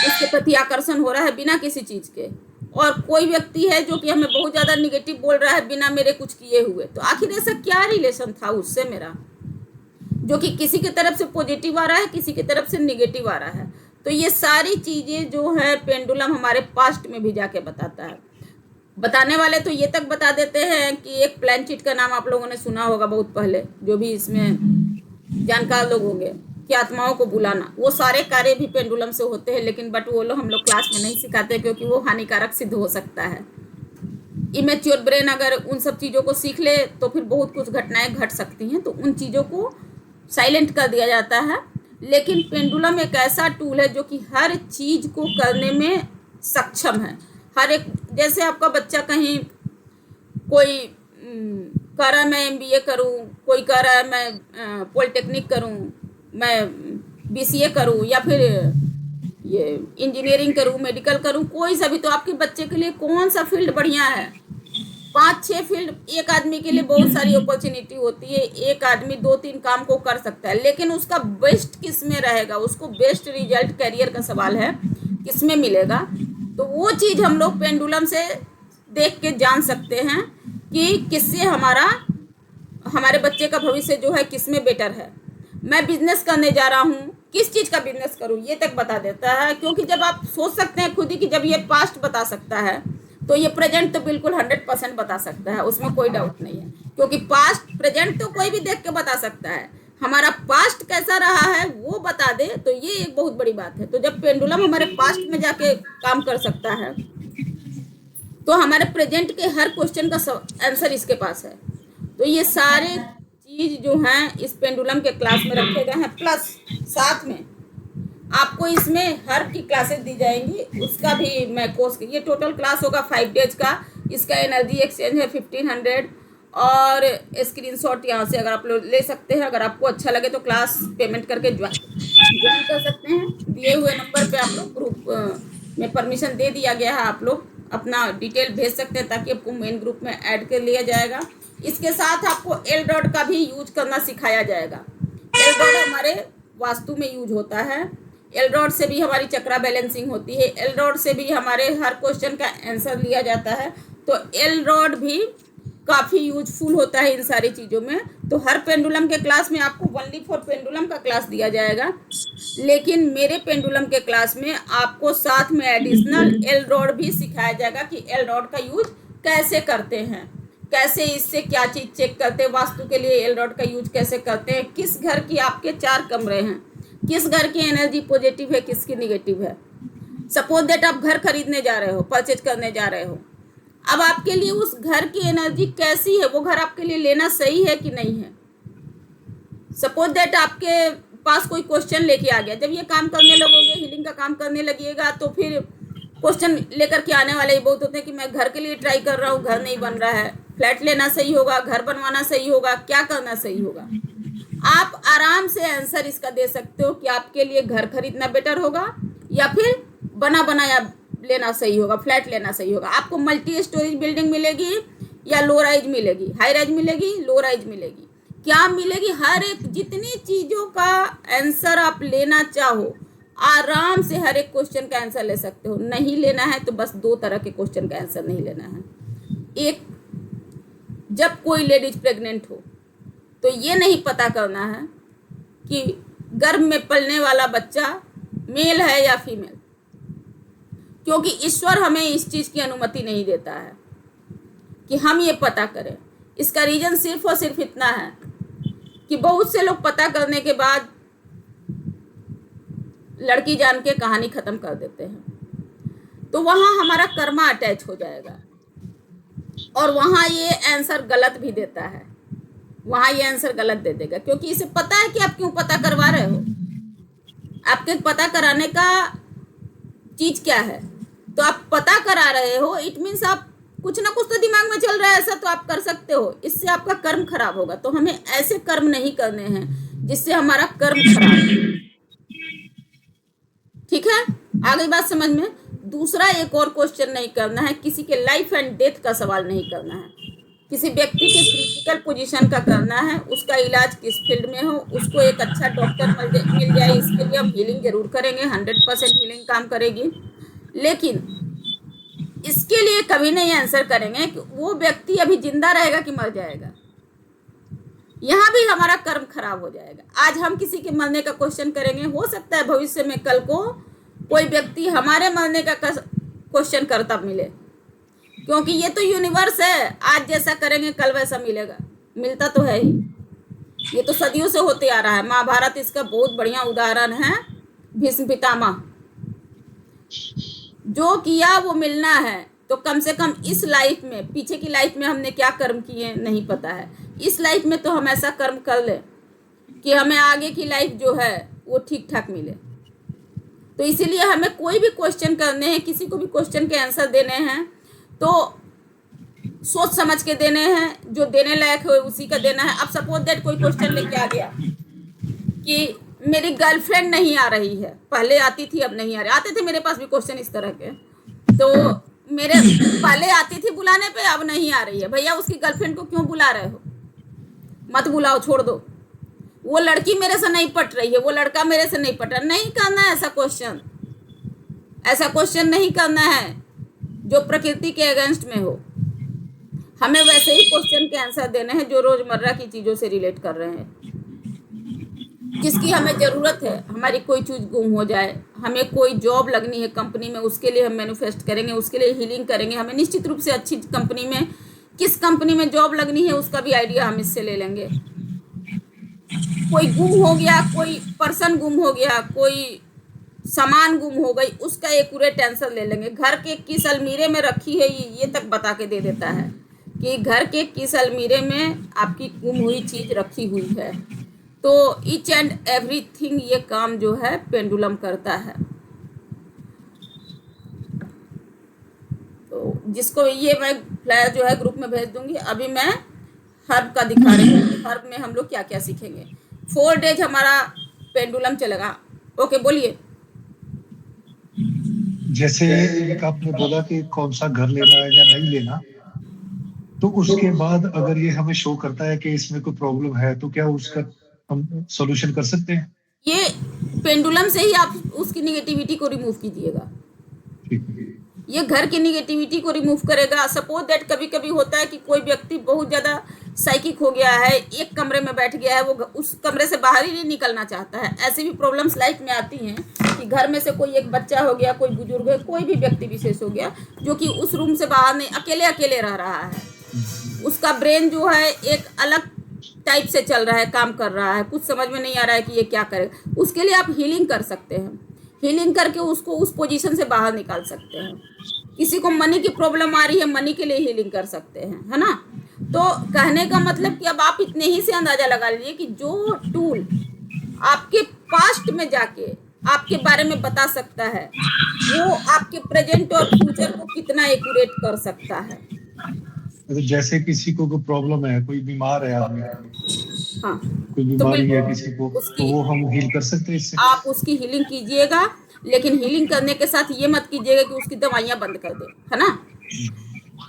उसके प्रति आकर्षण हो रहा है बिना किसी चीज़ के, और कोई व्यक्ति है जो कि हमें बहुत ज़्यादा निगेटिव बोल रहा है बिना मेरे कुछ किए हुए, तो आखिर ऐसा क्या रिलेशन था उससे मेरा, जो कि किसी की तरफ से पॉजिटिव आ रहा है, किसी की तरफ से निगेटिव आ रहा है। तो ये सारी चीज़ें जो है पेंडुलम हमारे पास्ट में भी जाके बताता है। बताने वाले तो ये तक बता देते हैं कि एक प्लैंचिट का नाम आप लोगों ने सुना होगा बहुत पहले, जो भी इसमें जानकार लोग होंगे, कि आत्माओं को बुलाना, वो सारे कार्य भी पेंडुलम से होते हैं, लेकिन बट वो लोग हम लोग क्लास में नहीं सिखाते, क्योंकि वो हानिकारक सिद्ध हो सकता है। इमेच्योर ब्रेन अगर उन सब चीज़ों को सीख ले तो फिर बहुत कुछ घटनाएं घट सकती हैं, तो उन चीज़ों को साइलेंट कर दिया जाता है। लेकिन पेंडुलम एक ऐसा टूल है जो कि हर चीज़ को करने में सक्षम है। हर एक, जैसे आपका बच्चा कहीं कोई कह रहा है मैं MBA करूं, कोई कह रहा है मैं पॉलिटेक्निक करूं, मैं BCA करूं, या फिर ये इंजीनियरिंग करूं, मेडिकल करूं, कोई सा भी, तो आपके बच्चे के लिए कौन सा फील्ड बढ़िया है। 5-6 फील्ड, एक आदमी के लिए बहुत सारी अपॉर्चुनिटी होती है, एक आदमी 2-3 काम को कर सकता है, लेकिन उसका बेस्ट किस में रहेगा, उसको बेस्ट रिजल्ट, करियर का सवाल है, किस में मिलेगा। तो वो चीज़ हम लोग पेंडुलम से देख के जान सकते हैं कि किससे हमारे बच्चे का भविष्य जो है किस में बेटर है। मैं बिजनेस करने जा रहा हूँ, किस चीज़ का बिजनेस करूँ, ये तक बता देता है। क्योंकि जब आप सोच सकते हैं खुद ही कि जब ये पास्ट बता सकता है, तो ये प्रेजेंट तो बिल्कुल 100% बता सकता है, उसमें कोई डाउट नहीं है। क्योंकि पास्ट प्रेजेंट तो कोई भी देख के बता सकता है, हमारा पास्ट कैसा रहा है वो बता दे, तो ये एक बहुत बड़ी बात है। तो जब पेंडुलम हमारे पास्ट में जाके काम कर सकता है, तो हमारे प्रेजेंट के हर क्वेश्चन का आंसर इसके पास है। तो ये सारे चीज़ जो हैं इस पेंडुलम के क्लास में रखे गए हैं, प्लस साथ में आपको इसमें हर की क्लासेस दी जाएंगी, उसका भी मैं कोर्स, ये टोटल क्लास होगा 5 डेज का। इसका एनर्जी एक्सचेंज है 1500, और स्क्रीनशॉट यहाँ से अगर आप लोग ले सकते हैं। अगर आपको अच्छा लगे तो क्लास पेमेंट करके ज्वाइन कर सकते हैं। दिए हुए नंबर पे आप लोग ग्रुप में परमिशन दे दिया गया है, आप लोग अपना डिटेल भेज सकते हैं ताकि आपको मेन ग्रुप में ऐड कर लिया जाएगा। इसके साथ आपको एल डॉट का भी यूज करना सिखाया जाएगा। एल डॉट हमारे वास्तु में यूज होता है, एल डॉट से भी हमारी चक्रा बैलेंसिंग होती है, एल डॉट से भी हमारे हर क्वेश्चन का आंसर लिया जाता है। तो एल डॉट भी काफ़ी यूजफुल होता है इन सारी चीज़ों में। तो हर पेंडुलम के क्लास में आपको ओनली फॉर पेंडुलम का क्लास दिया जाएगा, लेकिन मेरे पेंडुलम के क्लास में आपको साथ में एडिशनल एल डॉट भी सिखाया जाएगा कि एल डॉट का यूज कैसे करते हैं, कैसे इससे क्या चीज़ चेक करते हैं, वास्तु के लिए एल डॉट का यूज कैसे करते हैं, किस घर की आपके 4 कमरे हैं, किस घर की एनर्जी पॉजिटिव है, किसकी निगेटिव है। सपोज दैट आप घर खरीदने जा रहे हो, परचेज करने जा रहे हो, अब आपके लिए उस घर की एनर्जी कैसी है, वो घर आपके लिए लेना सही है कि नहीं है। सपोज दैट आपके पास कोई क्वेश्चन लेके आ गया, जब ये काम करने लगोगे, हीलिंग का काम करने लगिएगा, तो फिर क्वेश्चन लेकर के आने वाले ही बहुत होते हैं कि मैं घर के लिए ट्राई कर रहा हूँ, घर नहीं बन रहा है, फ्लैट लेना सही होगा, घर बनवाना सही होगा, क्या करना सही होगा। आप आराम से आंसर इसका दे सकते हो कि आपके लिए घर खरीदना बेटर होगा या फिर बना बनाया लेना सही होगा, फ्लैट लेना सही होगा। आपको मल्टी स्टोरेज बिल्डिंग मिलेगी या लो राइज मिलेगी, हाई राइज मिलेगी, लो राइज मिलेगी, क्या मिलेगी, हर एक जितनी चीज़ों का आंसर आप लेना चाहो आराम से हर एक क्वेश्चन का आंसर ले सकते हो। नहीं लेना है तो बस 2 तरह के क्वेश्चन का आंसर नहीं लेना है। एक, जब कोई लेडीज प्रेग्नेंट हो तो ये नहीं पता करना है कि गर्भ में पलने वाला बच्चा मेल है या फीमेल, क्योंकि ईश्वर हमें इस चीज़ की अनुमति नहीं देता है कि हम ये पता करें। इसका रीज़न सिर्फ और सिर्फ इतना है कि बहुत से लोग पता करने के बाद लड़की जान के कहानी ख़त्म कर देते हैं, तो वहाँ हमारा कर्मा अटैच हो जाएगा और वहाँ ये आंसर गलत भी देता है, वहाँ ये आंसर गलत दे देगा, क्योंकि इसे पता है कि आप क्यों पता करवा रहे हो, आपके पता कराने का चीज़ क्या है। तो आप पता करा रहे हो, इट मीन्स आप कुछ ना कुछ तो दिमाग में चल रहा है, ऐसा तो आप कर सकते हो, इससे आपका कर्म खराब होगा। तो हमें ऐसे कर्म नहीं करने हैं जिससे हमारा कर्म खराब हो। ठीक है, आ गई बात समझ में। दूसरा, एक और क्वेश्चन नहीं करना है, किसी के लाइफ एंड डेथ का सवाल नहीं करना है, किसी व्यक्ति के क्रिटिकल पोजीशन का करना है, उसका इलाज किस फील्ड में हो, उसको एक अच्छा डॉक्टर मिल जाए, इसके लिए हम हीलिंग जरूर करेंगे, 100% हीलिंग काम करेगी, लेकिन इसके लिए कभी नहीं आंसर करेंगे कि वो व्यक्ति अभी जिंदा रहेगा कि मर जाएगा। यहाँ भी हमारा कर्म खराब हो जाएगा। आज हम किसी के मरने का क्वेश्चन करेंगे, हो सकता है भविष्य में कल को कोई व्यक्ति हमारे मरने का क्वेश्चन करता मिले, क्योंकि ये तो यूनिवर्स है, आज जैसा करेंगे कल वैसा मिलेगा, मिलता तो है ही। ये तो सदियों से होते आ रहा है। महाभारत इसका बहुत बढ़िया उदाहरण है। भीष्म पितामह, जो किया वो मिलना है, तो कम से कम इस लाइफ में, पीछे की लाइफ में हमने क्या कर्म किए नहीं पता है, इस लाइफ में तो हम ऐसा कर्म कर लें कि हमें आगे की लाइफ जो है वो ठीक ठाक मिले। तो इसीलिए हमें कोई भी क्वेश्चन करने हैं, किसी को भी क्वेश्चन के आंसर देने हैं तो सोच समझ के देने हैं, जो देने लायक हो उसी का देना है। अब सपोज दैट कोई क्वेश्चन लेके आ गया कि मेरी गर्लफ्रेंड नहीं आ रही है, पहले आती थी अब नहीं आ रही, आते थे मेरे पास भी क्वेश्चन इस तरह के, तो मेरे पहले आती थी बुलाने पे, अब नहीं आ रही है, भैया उसकी गर्लफ्रेंड को क्यों बुला रहे हो, मत बुलाओ, छोड़ दो, वो लड़की मेरे से नहीं पट रही है, वो लड़का मेरे से नहीं पट रहा। नहीं करना है ऐसा क्वेश्चन, ऐसा क्वेश्चन नहीं करना है जो प्रकृति के अगेंस्ट में हो। हमें वैसे ही क्वेश्चन के आंसर देने हैं जो रोजमर्रा की चीज़ों से रिलेट कर रहे हैं, जिसकी हमें ज़रूरत है। हमारी कोई चीज़ गुम हो जाए, हमें कोई जॉब लगनी है कंपनी में, उसके लिए हम मैनिफेस्ट करेंगे, उसके लिए हीलिंग करेंगे। हमें निश्चित रूप से अच्छी कंपनी में, किस कंपनी में जॉब लगनी है उसका भी आइडिया हम इससे ले लेंगे। कोई गुम हो गया, कोई पर्सन गुम हो गया, कोई सामान गुम हो गई, उसका एक्यूरेट आंसर ले लेंगे। घर के किस अलमीरे में रखी है ये तक बता के दे देता है कि घर के किस अलमीरे में आपकी गुम हुई चीज़ रखी हुई है। तो ईच एंड एवरीथिंग ये काम जो है पेंडुलम करता है। तो जिसको ये मैं फ्लायर जो है ग्रुप में भेज दूंगी। अभी मैं हर्ब का दिखा रही हूँ, हर्ब में हम लोग क्या क्या सीखेंगे। 4 डेज हमारा पेंडुलम चलेगा। ओके, बोलिए। जैसे एक आपने बोला कि कौन सा घर लेना है या नहीं लेना, तो उसके बाद अगर ये हमें शो करता है कि इसमें कोई प्रॉब्लम है, तो क्या उसका हम सॉल्यूशन कर सकते हैं? ये पेंडुलम से ही आप उसकी निगेटिविटी को रिमूव कीजिएगा। ठीक है। ये घर की निगेटिविटी को रिमूव करेगा। सपोज दैट कभी कभी होता है कि कोई व्यक्ति बहुत ज़्यादा साइकिक हो गया है, एक कमरे में बैठ गया है, वो उस कमरे से बाहर ही नहीं निकलना चाहता है। ऐसी भी प्रॉब्लम्स लाइफ में आती हैं कि घर में से कोई एक बच्चा हो गया, कोई बुजुर्ग है, कोई भी व्यक्ति विशेष हो गया जो कि उस रूम से बाहर नहीं, अकेले अकेले रह रहा है। उसका ब्रेन जो है एक अलग टाइप से चल रहा है, काम कर रहा है, कुछ समझ में नहीं आ रहा है कि ये क्या करे। उसके लिए आप हीलिंग कर सकते हैं। हीलिंग करके उसको उस पोजीशन से बाहर निकाल सकते हैं। किसी को मनी की प्रॉब्लम आ रही है, मनी के लिए हीलिंग कर सकते हैं, है ना। तो कहने का मतलब कि अब आप इतने ही से अंदाजा लगा लीजिए कि जो टूल आपके पास्ट में जाके आपके बारे में बता सकता है, वो आपके प्रेजेंट और फ्यूचर को कितना एक्यूरेट कर सकता है। तो जैसे किसी को कोई प्रॉब्लम है, कोई बीमार है आदमी, हाँ, कोई तो बीमारी है किसी को, बिल्कुल तो उसकी वो हम हील कर सकते हैं इससे। आप उसकी हीलिंग कीजिएगा, लेकिन हीलिंग करने के साथ ये मत कीजिएगा कि उसकी दवाइयाँ बंद कर दे, है ना।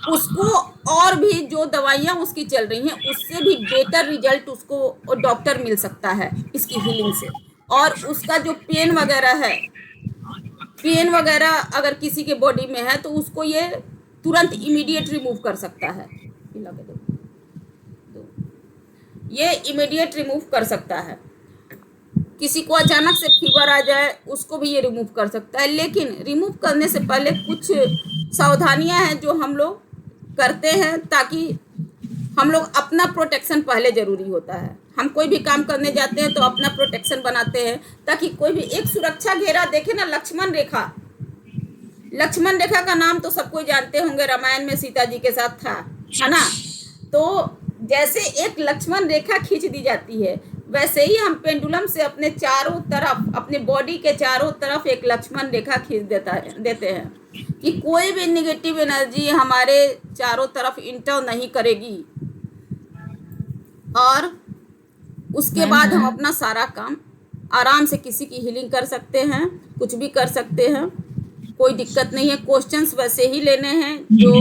उसको और भी जो दवाइयाँ उसकी चल रही हैं उससे भी बेटर रिजल्ट उसको डॉक्टर मिल सकता है इसकी हीलिंग से। और उसका जो पेन वगैरह है, पेन वगैरह अगर किसी के बॉडी में है तो उसको ये तुरंत इमीडिएट रिमूव कर सकता है। ये इमीडिएट रिमूव कर सकता है। किसी को अचानक से फीवर आ जाए उसको भी ये रिमूव कर सकता है, लेकिन रिमूव करने से पहले कुछ सावधानियां हैं जो हम लोग करते हैं, ताकि हम लोग अपना प्रोटेक्शन पहले ज़रूरी होता है। हम कोई भी काम करने जाते हैं तो अपना प्रोटेक्शन बनाते हैं, ताकि कोई भी एक सुरक्षा घेरा देखे ना, लक्ष्मण रेखा। लक्ष्मण रेखा का नाम तो सब कोई जानते होंगे, रामायण में सीता जी के साथ था, है ना। तो जैसे एक लक्ष्मण रेखा खींच दी जाती है, वैसे ही हम पेंडुलम से अपने चारों तरफ, अपने बॉडी के चारों तरफ एक लक्ष्मण रेखा खींच देते हैं कि कोई भी निगेटिव एनर्जी हमारे चारों तरफ इंटर नहीं करेगी। और उसके बाद हम अपना सारा काम आराम से किसी की हीलिंग कर सकते हैं, कुछ भी कर सकते हैं, कोई दिक्कत नहीं है। क्वेश्चंस वैसे ही लेने हैं जो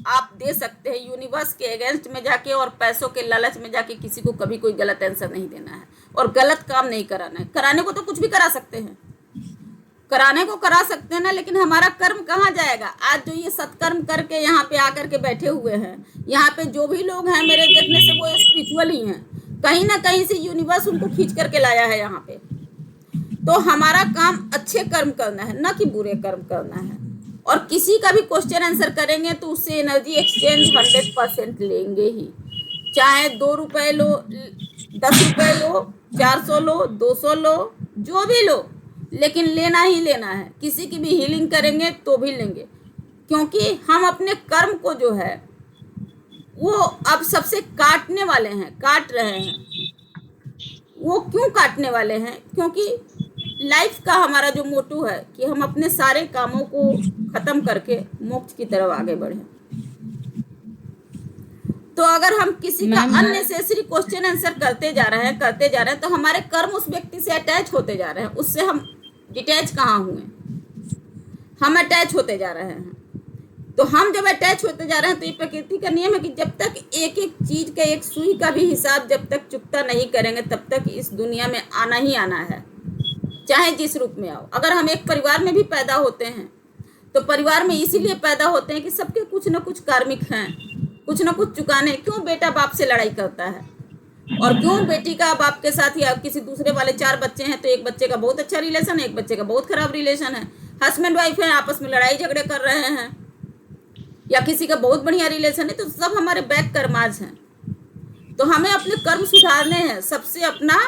आप दे सकते हैं, यूनिवर्स के अगेंस्ट में जाके और पैसों के लालच में जाके किसी को कभी कोई गलत आंसर नहीं देना है और गलत काम नहीं कराना है। कराने को तो कुछ भी करा सकते हैं, कराने को करा सकते हैं ना, लेकिन हमारा कर्म कहाँ जाएगा। आज जो ये सत्कर्म करके यहाँ पे आकर के बैठे हुए हैं, यहाँ पे जो भी लोग हैं मेरे देखने से वो स्पिरिचुअल ही हैं, कहीं ना कहीं से यूनिवर्स उनको खींच करके लाया है यहाँ पे। तो हमारा काम अच्छे कर्म करना है, ना कि बुरे कर्म करना है। और किसी का भी क्वेश्चन आंसर करेंगे तो उससे एनर्जी एक्सचेंज 100% लेंगे ही, चाहे 2 रुपए लो, 10 रुपए लो, 400 लो, 200 लो, जो भी लो, लेकिन लेना ही लेना है। किसी की भी हीलिंग करेंगे तो भी लेंगे, क्योंकि हम अपने कर्म को जो है वो अब सबसे काटने वाले हैं, काट रहे हैं। वो क्यों काटने वाले हैं? क्योंकि लाइफ का हमारा जो मोटो है कि हम अपने सारे कामों को खत्म करके मोक्ष की तरफ आगे बढ़े। तो अगर हम किसी का अननेसेसरी क्वेश्चन आंसर करते जा रहे हैं तो हमारे कर्म उस व्यक्ति से अटैच होते जा रहे हैं। उससे हम डिटैच कहाँ हुए, हम अटैच होते जा रहे हैं। तो हम जब अटैच होते जा रहे हैं तो ये प्रकृति का नियम है कि जब तक एक एक चीज का, एक सुई का भी हिसाब जब तक चुकता नहीं करेंगे तब तक इस दुनिया में आना ही आना है, चाहे जिस रूप में आओ। अगर हम एक परिवार में भी पैदा होते हैं तो परिवार में इसीलिए पैदा होते हैं कि सबके कुछ ना कुछ कार्मिक हैं, कुछ ना कुछ चुकाने। क्यों बेटा बाप से लड़ाई करता है, और क्यों बेटी का बाप के साथ या किसी दूसरे वाले 4 बच्चे हैं तो एक बच्चे का बहुत अच्छा रिलेशन है, एक बच्चे का बहुत खराब रिलेशन है। हस्बैंड वाइफ है, आपस में लड़ाई झगड़े कर रहे हैं, या किसी का बहुत बढ़िया रिलेशन है, तो सब हमारे बैक कर्माज हैं। तो हमें अपने कर्म सुधारने हैं, सबसे अपना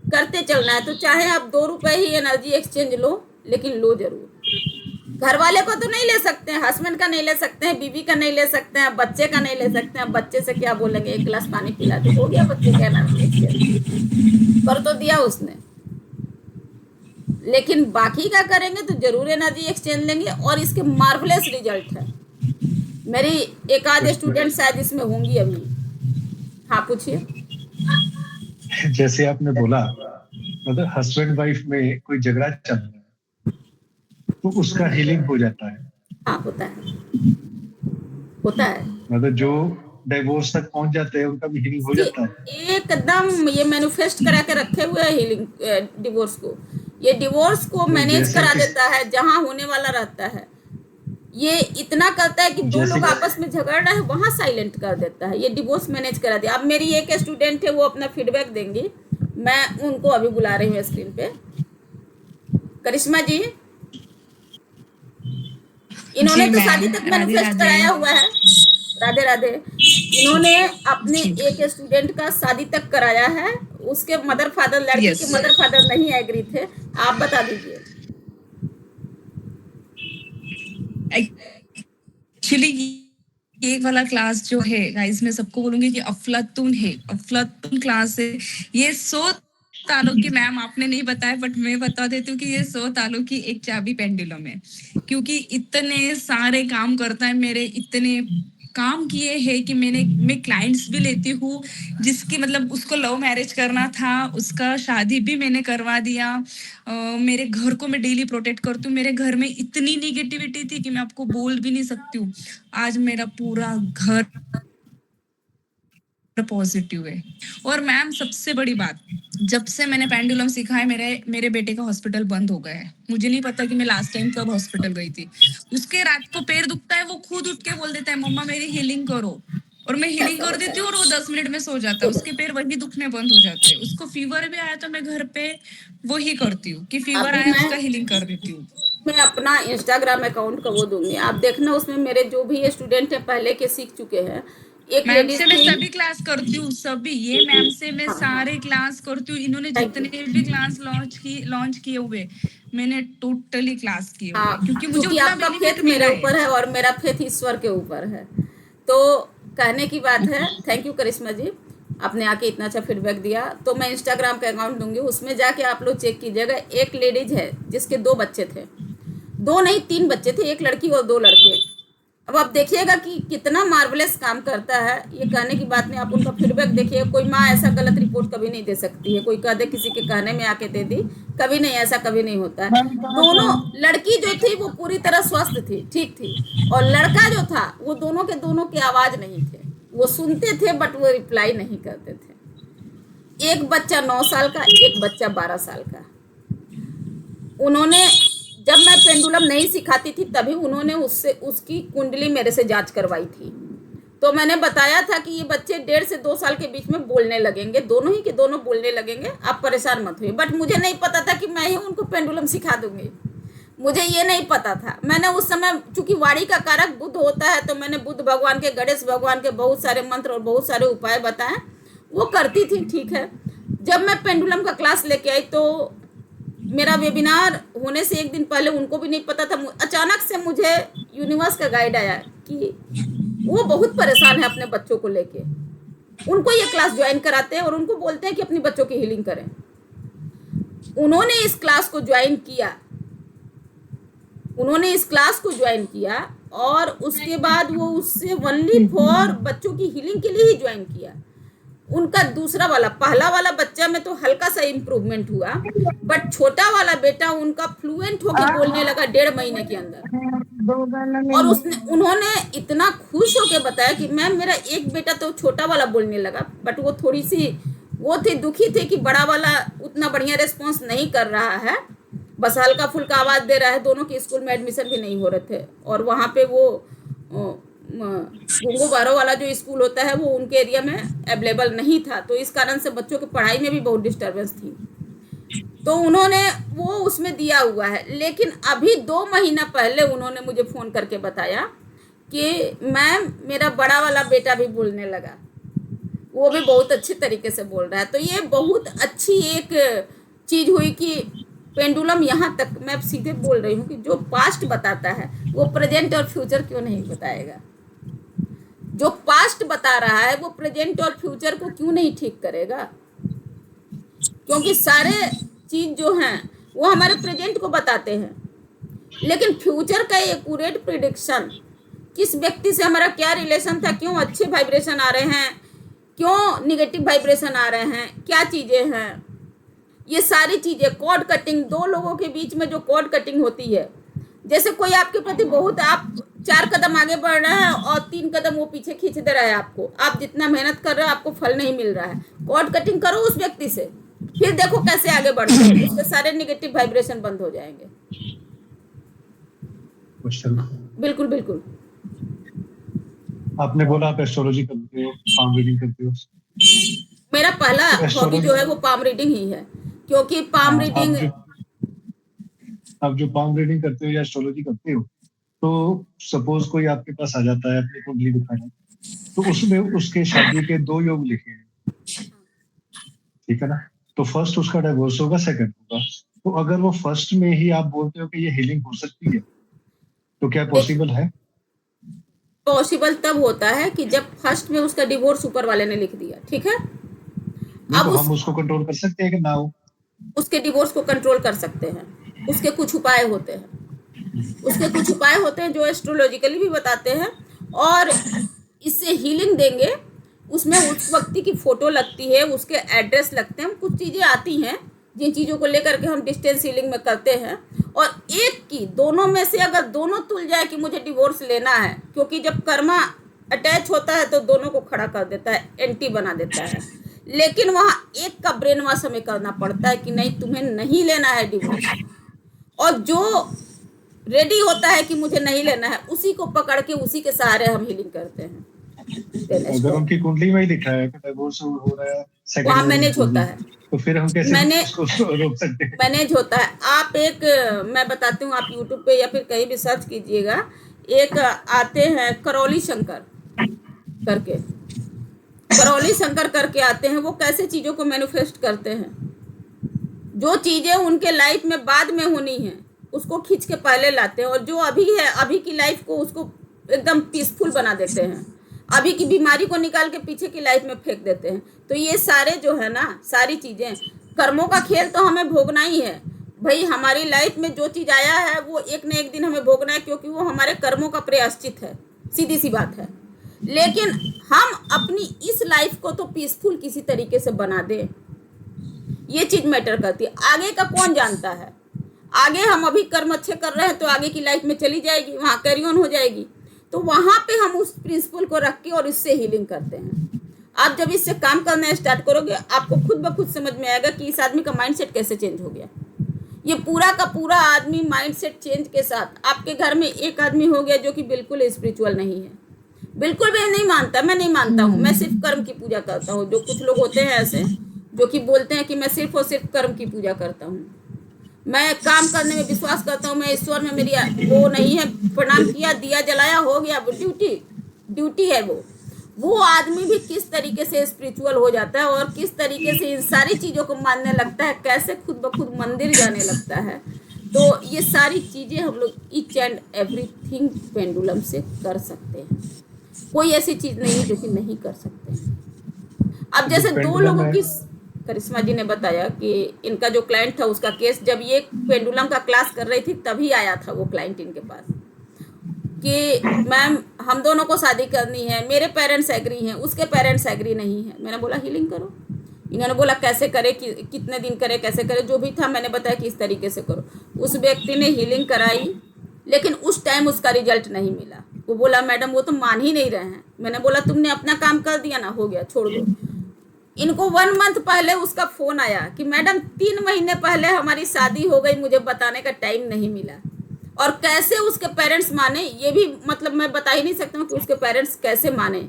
करते चलना है। तो चाहे आप 2 रुपए ही एनर्जी एक्सचेंज लो, लेकिन लो जरूर। घर वाले को तो नहीं ले सकते हैं, हस्बैंड का नहीं ले सकते हैं, बीवी का नहीं ले सकते हैं, बच्चे का नहीं ले सकते हैं। बच्चे से क्या बोलेंगे, 1 गिलास पानी पिला दो, हो गया बच्चे का एनर्जी एक्सचेंज, कर तो दिया उसने। लेकिन बाकी का करेंगे तो जरूर एनर्जी एक्सचेंज लेंगे, और इसके मार्वलेस रिजल्ट है। मेरी एक आध स्टूडेंट शायद इसमें होंगी अभी। हाँ पूछिए। जैसे आपने बोला, मतलब हस्बैंड वाइफ में कोई झगड़ा चल रहा है तो उसका हीलिंग हो जाता है। हाँ होता है, होता है। मतलब जो डिवोर्स तक पहुंच जाते हैं उनका भी हीलिंग हो जाता है एकदम ये मैनिफेस्ट करा के रखे हुए है हीलिंग, डिवोर्स को। ये डिवोर्स को मैनेज करा देता है, जहां होने वाला रहता है। ये इतना करता है कि 2 लोग आपस में झगड़ रहे हैं वहां साइलेंट कर देता है। ये डिवोर्स मैनेज करा दिया। अब मेरी एक स्टूडेंट है, वो अपना फीडबैक देंगी, मैं उनको अभी बुला रही हूँ स्क्रीन पे। करिश्मा जी, इन्होंने तो शादी तक मैनिफेस्ट कराया हुआ है। राधे राधे। इन्होंने अपने एक स्टूडेंट का शादी तक कराया है। उसके मदर फादर, लड़की के मदर फादर नहीं एग्री थे। आप बता दीजिए। एक्चुअली ये वाला क्लास जो है गाइस, मैं सबको बोलूंगी कि अफलातून है, अफलातून क्लास है। ये सो तालों की, मैम आपने नहीं बताया बट मैं बता देती हूँ कि ये 100 तालों की एक चाबी पेंडुलम है, क्योंकि इतने सारे काम करता है, मेरे इतने काम किए हैं कि मैं क्लाइंट्स भी लेती हूँ, जिसकी मतलब उसको लव मैरिज करना था, उसका शादी भी मैंने करवा दिया। मेरे घर को मैं डेली प्रोटेक्ट करती हूँ। मेरे घर में इतनी निगेटिविटी थी कि मैं आपको बोल भी नहीं सकती हूँ। आज मेरा पूरा घर पॉजिटिव है। और मैम सबसे बड़ी बात, जब से मैंने पेंडुलम सीखा है, मेरे बेटे का हॉस्पिटल बंद हो गया है। मुझे नहीं पता कि मैं लास्ट टाइम कब हॉस्पिटल गई थी। उसके रात को पैर दुखता है, वो खुद उठ के बोल देता है मम्मा मेरी हीलिंग करो, और मैं हीलिंग कर देती हूँ और वो 10 मिनट में सो जाता है। उसके पैर वही दुखने बंद हो जाते हैं। उसको फीवर भी आया तो मैं घर पे वही करती हूँ कि फीवर अभी आया उसका हीलिंग कर देती हूँ। मैं अपना इंस्टाग्राम अकाउंट का वो दूंगी, आप देखना, उसमें मेरे जो भी स्टूडेंट है पहले के सीख चुके हैं। एक मैम लेडीज से मैं थी। सभी क्लास करती हूँ, सभी, ये मैम से मैं हाँ हाँ, सारे क्लास करती हूँ। इन्होंने थैंक यू। जितने भी क्लास लॉन्च किए हुए, मैंने टोटली क्लास किए हुए, हाँ, क्योंकि मुझे क्योंकि उतना आपका बेनिफिट फेथ मिला मेरे है। ऊपर है और मेरा फेथ ईश्वर के ऊपर है, तो कहने की बात है। थैंक यू करिश्मा जी, आपने आके इतना अच्छा फीडबैक दिया। तो मैं इंस्टाग्राम का अकाउंट दूंगी, उसमें जाके आप लोग चेक कीजिएगा। एक लेडीज है जिसके 2 बच्चे थे, 2 नहीं 3 बच्चे थे, 1 लड़की और 2 लड़के। अब आप देखिएगा कि कितना मार्वलेस काम करता है। ये कहने की बात नहीं, आप उनका फीडबैक देखिए। कोई माँ ऐसा गलत रिपोर्ट कभी नहीं दे सकती है, कोई कह दे किसी के कहने में आके दे दी, कभी नहीं, ऐसा कभी नहीं होता है। दोनों, लड़की जो थी वो पूरी तरह स्वस्थ थी, ठीक थी, और लड़का जो था वो दोनों के आवाज नहीं थे, वो सुनते थे बट वो रिप्लाई नहीं करते थे। एक बच्चा 9 साल का, एक बच्चा 12 साल का। उन्होंने, जब मैं पेंडुलम नहीं सिखाती थी तभी उन्होंने उससे उसकी कुंडली मेरे से जांच करवाई थी। तो मैंने बताया था कि ये बच्चे 1.5 से 2 साल के बीच में बोलने लगेंगे, दोनों ही के दोनों बोलने लगेंगे, आप परेशान मत हुई। बट मुझे नहीं पता था कि मैं ही उनको पेंडुलम सिखा दूंगी, मुझे ये नहीं पता था। मैंने उस समय, चूंकि वाणी का कारक बुध होता है, तो मैंने बुद्ध भगवान के, गणेश भगवान के बहुत सारे मंत्र और बहुत सारे उपाय बताए, वो करती थी, ठीक है। जब मैं पेंडुलम का क्लास लेके आई तो मेरा वेबिनार होने से एक दिन पहले, उनको भी नहीं पता था, अचानक से मुझे यूनिवर्स का गाइड आया कि वो बहुत परेशान है अपने बच्चों को लेके, उनको ये क्लास ज्वाइन कराते हैं और उनको बोलते हैं कि अपने बच्चों की हीलिंग करें। उन्होंने इस क्लास को ज्वाइन किया, उन्होंने इस क्लास को ज्वाइन किया, और उसके बाद वो उससे ओनली फॉर बच्चों की हीलिंग के लिए ही ज्वाइन किया। उनका दूसरा वाला, पहला वाला बच्चा में तो हल्का सा इम्प्रूवमेंट हुआ, बट छोटा वाला बेटा उनका फ्लुएंट होकर बोलने लगा 1.5 महीने के अंदर। और उन्होंने इतना खुश होकर बताया कि मैम मेरा एक बेटा तो छोटा वाला बोलने लगा, बट वो थोड़ी सी वो थी, दुखी थे कि बड़ा वाला उतना बढ़िया रिस्पॉन्स नहीं कर रहा है, बस हल्का फुल्का आवाज दे रहा है। दोनों के स्कूल में एडमिशन भी नहीं हो रहे थे, और वहाँ पे वो गुंगू बारो वाला जो स्कूल होता है वो उनके एरिया में अवेलेबल नहीं था, तो इस कारण से बच्चों की पढ़ाई में भी बहुत डिस्टर्बेंस थी। तो उन्होंने वो उसमें दिया हुआ है। लेकिन अभी 2 महीना पहले उन्होंने मुझे फ़ोन करके बताया कि मैम मेरा बड़ा वाला बेटा भी बोलने लगा, वो भी बहुत अच्छे तरीके से बोल रहा है। तो ये बहुत अच्छी एक चीज़ हुई कि पेंडुलम यहाँ तक, मैं सीधे बोल रही हूँ कि जो पास्ट बताता है वो प्रेजेंट और फ्यूचर क्यों नहीं बताएगा। जो पास्ट बता रहा है वो प्रेजेंट और फ्यूचर को क्यों नहीं ठीक करेगा, क्योंकि सारे चीज जो हैं वो हमारे प्रेजेंट को बताते हैं, लेकिन फ्यूचर का एक्यूरेट प्रिडिक्शन, किस व्यक्ति से हमारा क्या रिलेशन था, क्यों अच्छे वाइब्रेशन आ रहे हैं, क्यों निगेटिव वाइब्रेशन आ रहे हैं, क्या चीजें हैं, ये सारी चीजें, कॉर्ड कटिंग, 2 लोगों के बीच में जो कॉर्ड कटिंग होती है, जैसे कोई आपके प्रति बहुत, आप 4 कदम आगे बढ़ रहे हैं और 3 कदम वो पीछे खींच दे रहा है आपको, आप जितना मेहनत कर रहे हो आपको फल नहीं मिल रहा है। कॉर्ड कटिंग करो उस व्यक्ति से, फिर देखो कैसे आगे बढ़ते हैं, उसके सारे नेगेटिव वाइब्रेशन बंद हो जाएंगे। बिल्कुल बिल्कुल। आपने बोला आप एस्ट्रोलॉजी करते हो, पाम रीडिंग करते हो। मेरा पहला हॉबी जो है वो पाम रीडिंग ही है, क्योंकि पाम रीडिंग, आप जो पाम रीडिंग करते हो या एस्ट्रोलॉजी करते हो, तो सपोज कोई आपके पास आ जाता है अपनी कुंडली दिखाने, तो उसमें उसके शादी के 2 योग लिखे हैं, ठीक है ना। तो फर्स्ट उसका डिवोर्स होगा, सेकंड होगा। तो अगर वो फर्स्ट में ही आप बोलते हो कि ये हीलिंग हो सकती है, तो क्या पॉसिबल है? पॉसिबल तब होता है कि जब फर्स्ट में उसका डिवोर्स ऊपर वाले ने लिख दिया, ठीक है। नहीं, अब तो उस हम उसको कंट्रोल कर सकते हैं कि ना हो? उसके डिवोर्स को कंट्रोल कर सकते हैं। उसके कुछ उपाय होते हैं, उसके कुछ उपाय होते हैं जो एस्ट्रोलॉजिकली भी बताते हैं, और इससे हीलिंग देंगे। उसमें उस व्यक्ति की फोटो लगती है, उसके एड्रेस लगते हैं, कुछ चीज़ें आती हैं जिन चीज़ों को लेकर के हम डिस्टेंस हीलिंग में करते हैं। और एक की दोनों में से अगर दोनों तुल जाए कि मुझे डिवोर्स लेना है, क्योंकि जब कर्मा अटैच होता है तो दोनों को खड़ा कर देता है, एंटी बना देता है। लेकिन वहाँ एक का ब्रेन वॉश हमें करना पड़ता है कि नहीं, तुम्हें नहीं लेना है डिवोर्स। और जो रेडी होता है कि मुझे नहीं लेना है, उसी को पकड़ के उसी के सहारे हम हीलिंग करते हैं। अगर उनकी कुंडली में ही लिखा है कि डिवोर्स हो रहा है, वहाँ मैनेज होता है, तो फिर हम कैसे मैंने उसको रोक सकते हैं? मैनेज होता है। आप एक, मैं बताती हूँ, आप यूट्यूब पे या फिर कहीं भी सर्च कीजिएगा, एक आते हैं करौली शंकर करके, करौली शंकर करके आते हैं। वो कैसे चीज़ों को मैनिफेस्ट करते हैं, जो चीज़ें उनके लाइफ में बाद में होनी है उसको खींच के पहले लाते हैं, और जो अभी है, अभी की लाइफ को उसको एकदम पीसफुल बना देते हैं, अभी की बीमारी को निकाल के पीछे की लाइफ में फेंक देते हैं। तो ये सारे जो है ना, सारी चीज़ें, कर्मों का खेल तो हमें भोगना ही है भाई। हमारी लाइफ में जो चीज़ आया है वो एक न एक दिन हमें भोगना है, क्योंकि वो हमारे कर्मों का प्रायश्चित है, सीधी सी बात है। लेकिन हम अपनी इस लाइफ को तो पीसफुल किसी तरीके से बना दें, ये चीज़ मैटर करती है। आगे का कौन जानता है, आगे हम अभी कर्म अच्छे कर रहे हैं तो आगे की लाइफ में चली जाएगी, वहाँ कैरी ऑन हो जाएगी। तो वहाँ पे हम उस प्रिंसिपल को रख के और इससे हीलिंग करते हैं। आप जब इससे काम करना स्टार्ट करोगे, आपको खुद ब खुद समझ में आएगा कि इस आदमी का माइंडसेट कैसे चेंज हो गया। ये पूरा का पूरा आदमी माइंडसेट चेंज के साथ, आपके घर में एक आदमी हो गया जो कि बिल्कुल स्पिरिचुअल नहीं है, बिल्कुल भी नहीं मानता। मैं नहीं मानता हूँ, मैं सिर्फ कर्म की पूजा करता हूँ। जो कुछ लोग होते हैं ऐसे जो कि बोलते हैं कि मैं सिर्फ और सिर्फ कर्म की पूजा करता हूँ, मैं काम करने में विश्वास करता हूँ, मैं ईश्वर में मेरी वो नहीं है, प्रणाम किया, दिया जलाया, हो गया, वो ड्यूटी है। वो आदमी भी किस तरीके से स्पिरिचुअल हो जाता है और किस तरीके से इन सारी चीज़ों को मानने लगता है, कैसे खुद ब खुद मंदिर जाने लगता है। तो ये सारी चीज़ें हम लोग ईच एंड एवरीथिंग पेंडुलम से कर सकते हैं। कोई ऐसी चीज़ नहीं है जो कि नहीं कर सकते हैं। अब जैसे दो लोगों की, करिश्मा जी ने बताया कि इनका जो क्लाइंट था उसका केस, जब ये पेंडुलम का क्लास कर रही थी तभी आया था वो क्लाइंट इनके पास कि मैम हम दोनों को शादी करनी है, मेरे पेरेंट्स एग्री हैं, उसके पेरेंट्स एग्री नहीं हैं। मैंने बोला हीलिंग करो। इन्होंने बोला कैसे करे, कि कितने दिन करे, कैसे करे, जो भी था मैंने बताया कि इस तरीके से करो। उस व्यक्ति ने हीलिंग कराई, लेकिन उस टाइम उसका रिजल्ट नहीं मिला। वो बोला मैडम वो तो मान ही नहीं रहे हैं। मैंने बोला तुमने अपना काम कर दिया ना, हो गया, छोड़ दो। इनको 1 मंथ पहले उसका फ़ोन आया कि मैडम 3 महीने पहले हमारी शादी हो गई, मुझे बताने का टाइम नहीं मिला। और कैसे उसके पेरेंट्स माने, ये भी मतलब मैं बता ही नहीं सकता हूँ कि उसके पेरेंट्स कैसे माने,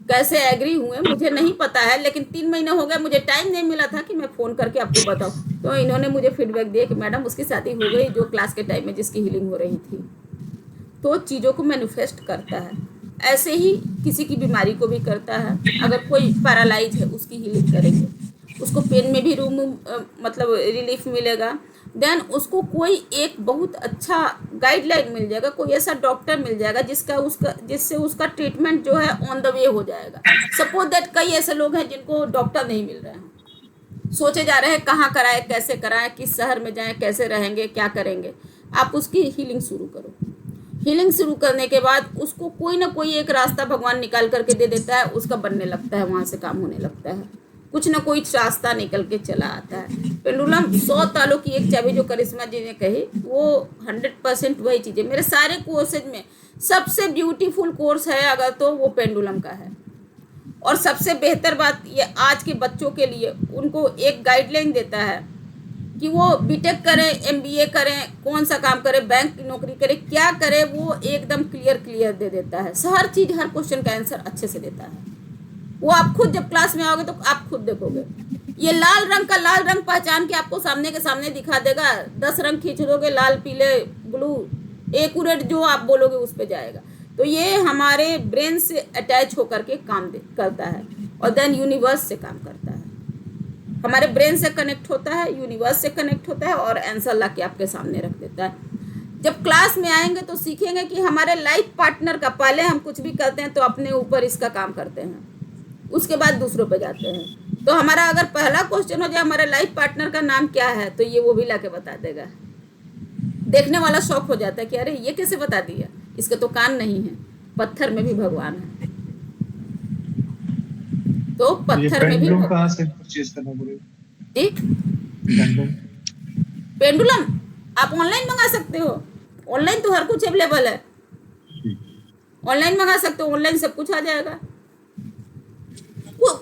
कैसे एग्री हुए, मुझे नहीं पता है। लेकिन 3 महीने हो गए, मुझे टाइम नहीं मिला था कि मैं फ़ोन करके आपको बताऊँ। तो इन्होंने मुझे फीडबैक दिया कि मैडम उसकी शादी हो गई, जो क्लास के टाइम में जिसकी हीलिंग हो रही थी। तो चीज़ों को मैनिफेस्ट करता है। ऐसे ही किसी की बीमारी को भी करता है। अगर कोई पैरालाइज है उसकी हीलिंग करेंगे, उसको पेन में भी मतलब रिलीफ मिलेगा। देन उसको कोई एक बहुत अच्छा गाइडलाइन मिल जाएगा, कोई ऐसा डॉक्टर मिल जाएगा जिससे उसका ट्रीटमेंट जो है ऑन द वे हो जाएगा। सपोज दैट कई ऐसे लोग हैं जिनको डॉक्टर नहीं मिल रहे हैं, सोचे जा रहे हैं कहाँ कराएं, कैसे कराएं, किस शहर में जाएं, कैसे रहेंगे, क्या करेंगे। आप उसकी हीलिंग शुरू करो। हीलिंग शुरू करने के बाद उसको कोई ना कोई एक रास्ता भगवान निकाल करके दे देता है, उसका बनने लगता है, वहाँ से काम होने लगता है, कुछ ना कोई रास्ता निकल के चला आता है। पेंडुलम 100 तालों की एक चाबी, जो करिश्मा जी ने कही, वो 100% वही चीज़ है। मेरे सारे कोर्सेज में सबसे ब्यूटीफुल कोर्स है अगर तो वो पेंडुलम का है। और सबसे बेहतर बात ये आज के बच्चों के लिए उनको एक गाइडलाइन देता है कि वो बीटेक करें, एमबीए करें, कौन सा काम करें, बैंक की नौकरी करें, क्या करें, वो एकदम क्लियर दे देता है। हर चीज़, हर क्वेश्चन का आंसर अच्छे से देता है। वो आप खुद जब क्लास में आओगे तो आप खुद देखोगे। ये लाल रंग पहचान के आपको सामने के सामने दिखा देगा। 10 रंग खींच दोगे, लाल, पीले, ब्लू, एक्यूरेट जो आप बोलोगे उस पर जाएगा। तो ये हमारे ब्रेन से अटैच होकर के काम करता है और देन यूनिवर्स से काम करता है। हमारे ब्रेन से कनेक्ट होता है, यूनिवर्स से कनेक्ट होता है और आंसर ला के आपके सामने रख देता है। जब क्लास में आएंगे तो सीखेंगे कि हमारे लाइफ पार्टनर का, पहले हम कुछ भी करते हैं तो अपने ऊपर इसका काम करते हैं, उसके बाद दूसरों पे जाते हैं। तो हमारा अगर पहला क्वेश्चन हो जाए हमारे लाइफ पार्टनर का नाम क्या है, तो ये वो भी लाके बता देगा। देखने वाला शौक हो जाता है कि अरे ये कैसे बता दिया, इसके तो कान नहीं है। पत्थर में भी भगवान है, तो ये पत्थर में भी पेंडुलम कहाँ से परचेज करना पड़ेगा? जी, पेंडुलम पेंडुलम आप ऑनलाइन मंगा सकते हो। ऑनलाइन तो हर कुछ अवेलेबल है, ऑनलाइन मंगा सकते हो, ऑनलाइन सब कुछ आ जाएगा।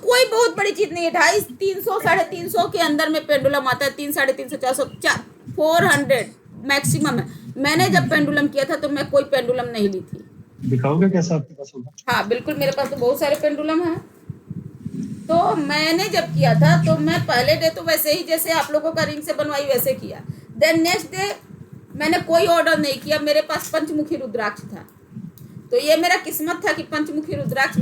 कोई बहुत बड़ी चीज नहीं है, 250, 300, 350 के अंदर में पेंडुलम आता है। 300, 350, 400, 400 मैक्सिमम है। मैंने जब पेंडुलम किया था तो मैं कोई पेंडुलम नहीं ली थी। दिखाओगे कैसा आपके पास होगा? हाँ बिल्कुल, मेरे पास तो बहुत सारे पेंडुलम हैं। तो मैंने जब किया था तो मैं पहले डे तो वैसे ही जैसे आप लोगों का रिंग से बनवाई वैसे किया। देन नेक्स्ट डे मैंने कोई ऑर्डर नहीं किया, मेरे पास पंचमुखी रुद्राक्ष था। तो ये मेरा किस्मत था कि पंचमुखी रुद्राक्ष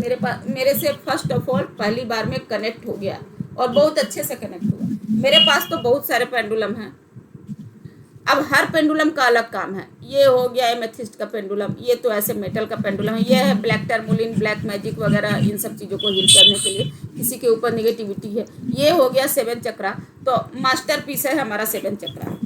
मेरे से फर्स्ट ऑफ ऑल पहली बार में कनेक्ट हो गया और बहुत अच्छे से कनेक्ट हुआ। मेरे पास तो बहुत सारे पेंडुलम हैं। अब हर पेंडुलम का अलग काम है। ये हो गया एमेथिस्ट का पेंडुलम, ये तो ऐसे मेटल का पेंडुलम है। ये है ब्लैक टर्मोलिन, ब्लैक मैजिक वगैरह, इन सब चीज़ों को हील करने के लिए, किसी के ऊपर निगेटिविटी है। ये हो गया 7 चक्रा, तो मास्टर पीस है हमारा 7 चक्रा,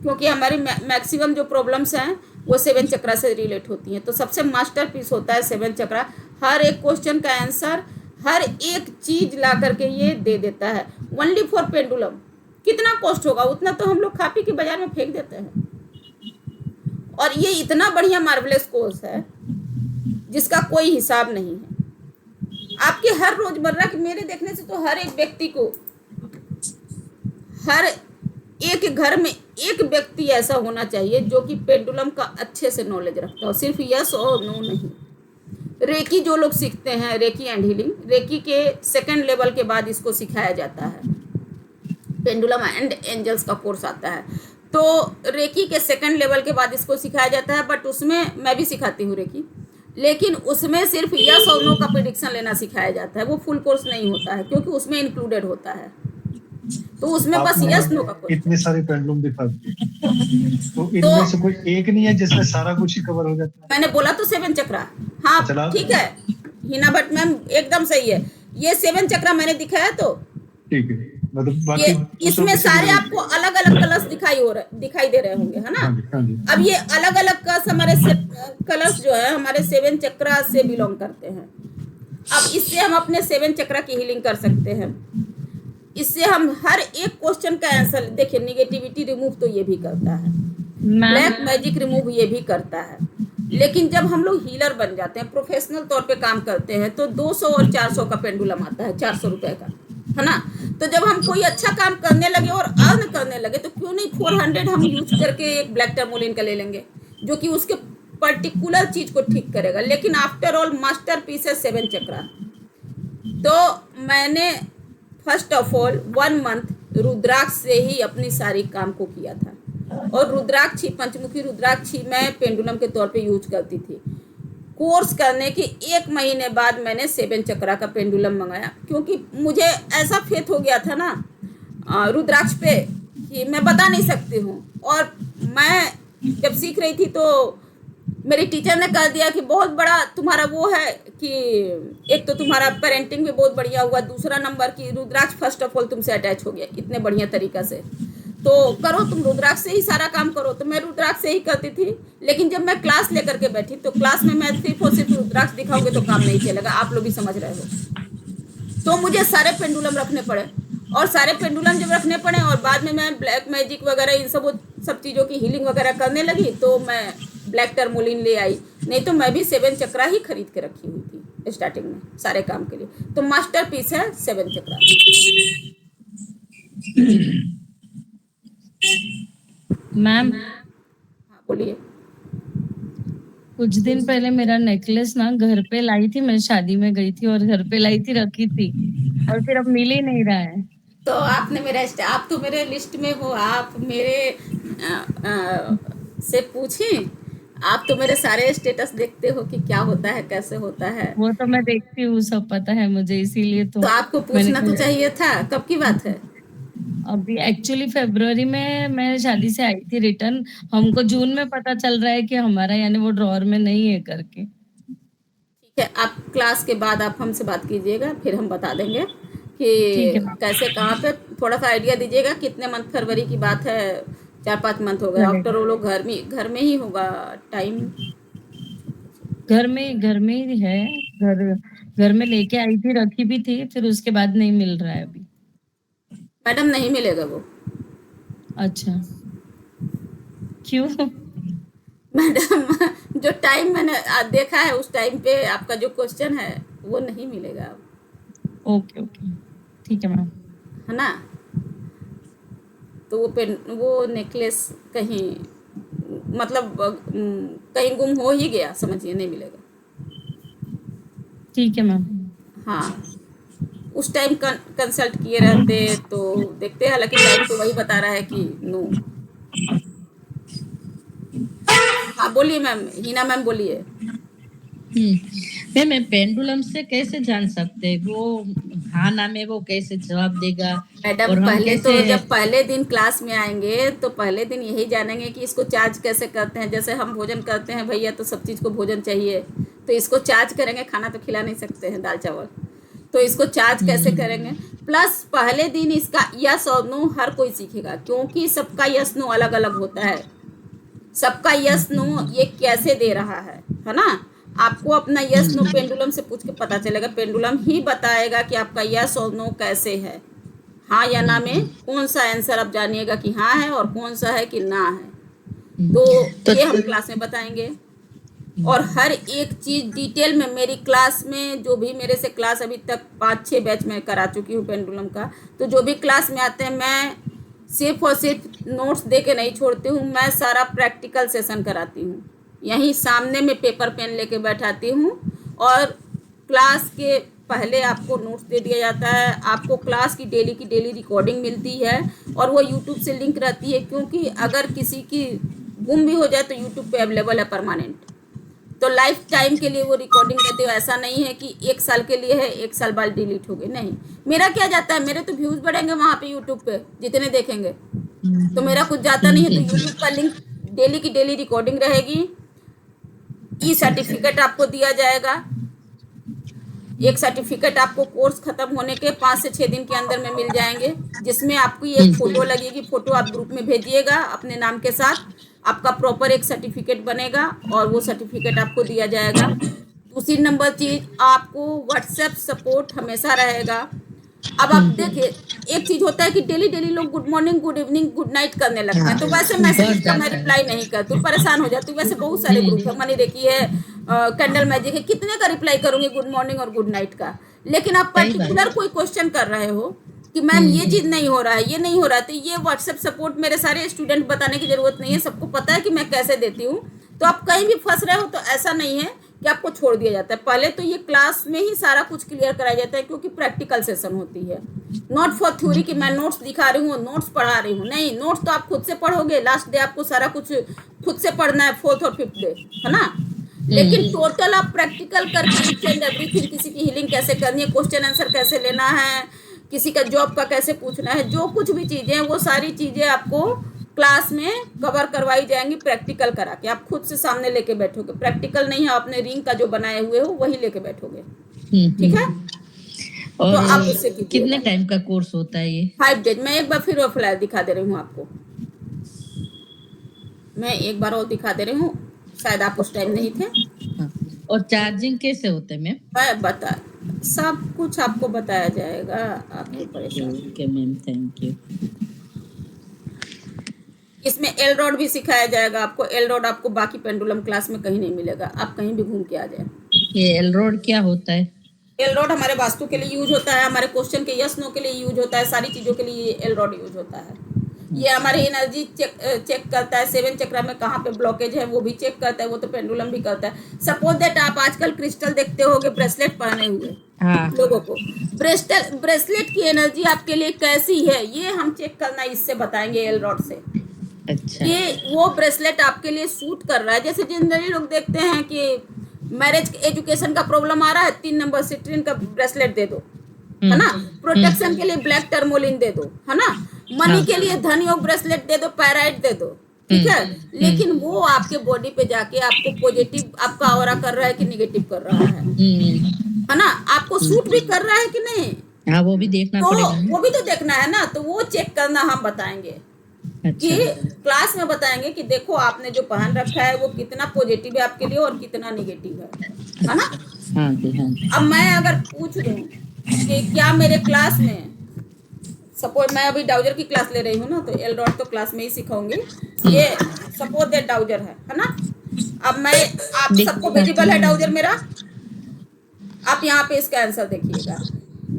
क्योंकि हमारी मैक्सिमम जो प्रॉब्लम्स हैं वो 7 चक्रा से रिलेट होती हैं। तो सबसे मास्टर पीस होता है 7 चक्रा। हर एक क्वेश्चन का आंसर, हर एक चीज ला करके ये दे देता है। Only for pendulum. कितना कॉस्ट होगा उतना तो हम लोग खा पी के बाजार में फेंक देते हैं। और ये इतना बढ़िया मार्वलेस कोर्स है जिसका कोई हिसाब नहीं है। आपके हर रोजमर्रा के मेरे देखने से तो हर एक व्यक्ति को, हर एक घर में एक व्यक्ति ऐसा होना चाहिए जो कि पेंडुलम का अच्छे से नॉलेज रखता हो। सिर्फ यस और नो नहीं। रेकी जो लोग सीखते हैं, रेकी एंड हीलिंग, रेकी के 2nd लेवल के बाद इसको सिखाया जाता है। पेंडुलम एंड एंजल्स का कोर्स आता है, तो रेकी के 2nd लेवल के बाद इसको सिखाया जाता है। बट उसमें मैं भी सिखाती हूँ रेकी, लेकिन उसमें सिर्फ यस और नो का प्रेडिक्शन लेना सिखाया जाता है। वो फुल कोर्स नहीं होता है क्योंकि उसमें इंक्लूडेड होता है। तो उसमें बस यस नो का कोर्स। इतने सारे पेंडुलम दिखा दिए, तो इनमें से कोई एक नहीं है जिसमें सारा कुछ ही कवर हो जाता है? मैंने बोला तो 7 चक्रा। हाँ ठीक है हिना भट्ट मैम, एकदम सही है। ये 7 चक्रा मैंने दिखाया तो ठीक है, मतलब ये बाकी इसमें सारे आपको अलग अलग कलर्स दिखाई दे रहे होंगे, है ना? हाँ जी, हाँ जी। अब ये अलग अलग हमारे कलर्स जो है हमारे 7 चक्रा से बिलोंग करते हैं। अब इससे हम अपने 7 चक्रा की हीलिंग कर सकते हैं। इससे हम हर एक क्वेश्चन का आंसर, देखिए निगेटिविटी रिमूव तो ये भी करता है, ब्लैक मैजिक रिमूव ये भी करता है। लेकिन जब हम लोग हीलर बन जाते हैं, प्रोफेशनल तौर पे काम करते हैं, तो 200 और 400 का पेंडुलम आता है, 400 रुपए का, है ना? तो जब हम कोई अच्छा काम करने लगे और अर्न करने लगे तो क्यों नहीं 400 हम यूज करके एक ब्लैक टर्मोलिन का ले लेंगे जो कि उसके पर्टिकुलर चीज को ठीक करेगा। लेकिन आफ्टर ऑल मास्टर पीस है 7 चक्रा। तो मैंने फर्स्ट ऑफ ऑल 1 मंथ रुद्राक्ष से ही अपनी सारी काम को किया था। और रुद्राक्ष, पंचमुखी रुद्राक्ष मैं पेंडुलम के तौर पे यूज करती थी। कोर्स करने के 1 महीने बाद मैंने 7 चक्रा का पेंडुलम मंगाया, क्योंकि मुझे ऐसा फेथ हो गया था ना रुद्राक्ष पे कि मैं बता नहीं सकती हूँ। और मैं जब सीख रही थी तो मेरे टीचर ने कह दिया कि बहुत बड़ा तुम्हारा वो है कि एक तो तुम्हारा पेरेंटिंग भी बहुत बढ़िया हुआ, दूसरा नंबर की रुद्राक्ष फर्स्ट ऑफ ऑल तुमसे अटैच हो गया इतने बढ़िया तरीका से, तो करो तुम रुद्राक्ष से ही सारा काम करो। तो मैं रुद्राक्ष से ही करती थी। लेकिन जब मैं क्लास लेकर के बैठी तो क्लास में मैं सिर्फ और सिर्फ रुद्राक्ष दिखाऊंगी तो काम नहीं चलेगा, आप लोग भी समझ रहे हो। तो मुझे सारे पेंडुलम रखने पड़े, और सारे पेंडुलम जब रखने पड़े और बाद में मैं ब्लैक मैजिक वगैरह इन सब चीज़ों की हीलिंग वगैरह करने लगी तो मैं ब्लैक टर्मोलिन ले आई। नहीं तो मैं भी 7 चक्रा ही खरीद के रखी हुई थी स्टार्टिंग में सारे काम के लिए। तो मास्टर पीस है 7 चक्रा। मैम हाँ बोलिए। कुछ दिन पहले मेरा नेकलेस ना घर पे लाई थी, मैं शादी में गई थी और घर पे लाई थी, रखी थी, और फिर अब मिल ही नहीं रहा है। तो आपने आप तो मेरे लिस्ट में हो, आप मेरे से पूछें, आप तो मेरे सारे स्टेटस देखते हो कि क्या होता है कैसे होता है। वो तो मैं देखती हूँ, सब पता है मुझे, इसीलिए तो आपको पूछना तो चाहिए था। कब की बात है? अभी एक्चुअली फरवरी में मैं शादी से आई थी रिटर्न, हमको जून में पता चल रहा है कि हमारा यानी वो ड्रॉअर में नहीं है करके। ठीक है, आप क्लास के बाद आप हमसे बात कीजिएगा, फिर हम बता देंगे ठीक कि है मैम। कैसे कहाँ पे, थोड़ा सा आइडिया दीजिएगा कितने मंथ, फरवरी की बात है, 4-5 मंथ हो गए, चलेगा। आफ्टर वो लोग घर में ही होगा टाइम। घर में ही है। घर में लेके आई थी, रखी भी थी, फिर उसके बाद नहीं मिल रहा है अभी। मैडम नहीं मिलेगा वो। अच्छा, क्यों? मैडम जो टाइम मैंने देखा है उस टाइम पे आपका जो क्वेश्चन है वो नहीं मिलेगा अब, ओके ओके, ठीक है मैम। है ना। तो वो नेकलेस कहीं, मतलब कहीं गुम हो ही गया, समझिए, नहीं मिलेगा। ठीक है मैम। हाँ, उस टाइम कंसल्ट किए रहते तो देखते, हालांकि टाइम तो वही बता रहा है कि नो। हाँ बोलिए मैम, हिना मैम बोलिए। मैम पेंडुलम से कैसे जान सकते हैं वो हाँ ना में वो कैसे जवाब देगा? मैडम और हम पहले तो कैसे जब पहले दिन क्लास में आएंगे तो पहले दिन यही जानेंगे कि इसको चार्ज कैसे करते हैं। जैसे हम भोजन करते हैं भैया, तो सब चीज़ को भोजन चाहिए, तो इसको चार्ज करेंगे, खाना तो खिला नहीं सकते हैं दाल चावल, तो इसको चार्ज कैसे करेंगे। प्लस पहले दिन इसका यस और नो हर कोई सीखेगा, क्योंकि सबका यस नो अलग अलग होता है। सबका यस नो ये कैसे दे रहा है ना। आपको अपना यस नो पेंडुलम से पूछ के पता चलेगा, पेंडुलम ही बताएगा कि आपका यस और नो कैसे है। हाँ या ना में कौन सा आंसर आप जानिएगा कि हाँ है और कौन सा है कि ना है, तो ये हम क्लास में बताएंगे। और हर एक चीज डिटेल में मेरी क्लास में, जो भी मेरे से क्लास अभी तक 5-6 बैच में करा चुकी हूँ पेंडुलम का, तो जो भी क्लास में आते हैं मैं सिर्फ और सिर्फ नोट्स दे के नहीं छोड़ती हूँ, मैं सारा प्रैक्टिकल सेशन कराती हूँ। यहीं सामने में पेपर पेन लेके बैठाती हूँ और क्लास के पहले आपको नोट्स दे दिया जाता है। आपको क्लास की डेली रिकॉर्डिंग मिलती है और वो यूट्यूब से लिंक रहती है, क्योंकि अगर किसी की गुम भी हो जाए तो यूट्यूब पे अवेलेबल है परमानेंट, तो लाइफ टाइम के लिए वो रिकॉर्डिंग रहती है। ऐसा नहीं है कि 1 साल के लिए है, 1 साल बाद डिलीट हो गई, नहीं। मेरा क्या जाता है, मेरे तो व्यूज बढ़ेंगे वहाँ पे यूट्यूब पे, जितने देखेंगे, तो मेरा कुछ जाता नहीं है। तो यूट्यूब का लिंक, डेली की डेली रिकॉर्डिंग रहेगी, ई सर्टिफिकेट आपको दिया जाएगा। एक सर्टिफिकेट आपको कोर्स खत्म होने के 5 से 6 दिन के अंदर में मिल जाएंगे, जिसमें आपकी एक फोटो लगेगी। फोटो आप ग्रुप में भेजिएगा अपने नाम के साथ, आपका प्रॉपर एक सर्टिफिकेट बनेगा और वो सर्टिफिकेट आपको दिया जाएगा। दूसरी नंबर चीज, आपको व्हाट्सएप सपोर्ट हमेशा रहेगा। अब आप देखिए, एक चीज होता है कि डेली लोग good morning, good evening, good night करने लगते हैं, तो वैसे मैसेज का मैं रिप्लाई नहीं करती, परेशान हो जाती हूँ। वैसे बहुत सारे ग्रुप है, मनी रेकी है, कैंडल मैजिक है, कितने का रिप्लाई करूंगी गुड मॉर्निंग और गुड नाइट का। लेकिन आप पर्टिकुलर कोई क्वेश्चन कर रहे हो कि मैम ये चीज नहीं हो रहा है, ये नहीं हो रहा है, तो ये व्हाट्सएप सपोर्ट मेरे सारे स्टूडेंट बताने की जरूरत नहीं है, सबको पता है कि मैं कैसे देती हूँ। तो आप कहीं भी फंस रहे हो तो ऐसा नहीं है कि आपको छोड़ दिया जाता है। पहले तो ये क्लास में ही सारा कुछ क्लियर कराया जाता है, क्योंकि प्रैक्टिकल सेशन होती है, नॉट फॉर थ्योरी कि मैं नोट्स दिखा रही हूँ, नोट्स पढ़ा रही हूँ, नहीं। नोट्स तो आप खुद से पढ़ोगे, लास्ट डे आपको सारा कुछ खुद से पढ़ना है, 4th और 5th डे, है ना। लेकिन टोटल आप प्रैक्टिकल करके ईच एंड एवरीथिंग, किसी की हीलिंग कैसे करनी है, क्वेश्चन आंसर कैसे लेना है, किसी का जॉब का कैसे पूछना है, जो कुछ भी चीजें, वो सारी चीजें आपको क्लास में कवर करवाई जाएंगी, प्रैक्टिकल करा के। आप खुद से सामने लेके बैठोगे, प्रैक्टिकल नहीं है आपने रिंग का जो बनाए हुए हो वही लेके बैठोगे, ठीक है। और तो आप उससे कितने टाइम का कोर्स होता है ये? 5 डेज। मैं एक बार फिर फ्लैश दिखा दे रही हूँ आपको, मैं एक बार और दिखा दे रही हूँ, शायद आप उस टाइम नहीं थे। और चार्जिंग कैसे होता है मैम? मैं बता, सब कुछ आपको बताया जाएगा, आपको परेशान। Okay ma'am, thank you. इसमें एल रॉड भी सिखाया जाएगा आपको। एल रॉड आपको बाकी पेंडुलम क्लास में कहीं नहीं मिलेगा, आप कहीं भी घूम के आ जाए। ये एल रॉड क्या होता है? एल रॉड हमारे वास्तु के लिए यूज होता है, हमारे क्वेश्चन के यस नो के लिए यूज होता है, सारी चीजों के लिए एल रॉड यूज होता है। ये हमारी एनर्जी चेक करता है, 7 चक्रा में कहाँ पे ब्लॉकेज है वो भी चेक करता है, वो तो पेंडुलम भी करता है। सपोज दैट आप आजकल क्रिस्टल देखते होगे ब्रेसलेट पहने हुए लोगों को, ब्रेसलेट की एनर्जी आपके लिए कैसी है ये हम चेक करना इससे बताएंगे, एल रॉड से। अच्छा। ये वो ब्रेसलेट आपके लिए सूट कर रहा है। जैसे जनरली लोग देखते हैं कि मैरिज एजुकेशन का प्रॉब्लम आ रहा है, 3 नंबर सिट्रीन का ब्रेसलेट दे दो, है ना। प्रोटेक्शन के लिए ब्लैक टर्मोलिन दे दो, है ना। मनी के लिए धन योग ब्रेसलेट दे दो, पैराइट दे दो, ठीक है। लेकिन वो आपके बॉडी पे जाके आपको पॉजिटिव आपका ऑरा कर रहा है कि निगेटिव कर रहा है ना, आपको सूट भी कर रहा है कि नहीं, हाँ वो भी देखना तो पड़ेगा ना। वो भी तो देखना है ना, तो वो चेक करना हम बताएंगे कि अच्छा क्लास में बताएंगे कि देखो आपने जो पहन रखा है वो कितना पॉजिटिव है आपके लिए और कितना निगेटिव है ना। अच्छा हाँ जी हाँ जी। अब मैं अगर पूछ दूं कि क्या मेरे क्लास में, सपोज मैं अभी डाउजर की क्लास ले रही हूँ ना, तो एल डॉट तो क्लास में ही सिखाऊंगी। ये सपोज दैट डाउजर है ना। अब मैं, आप सबको विजिबल है डाउजर मेरा? आप यहाँ पे इसका आंसर देखिएगा।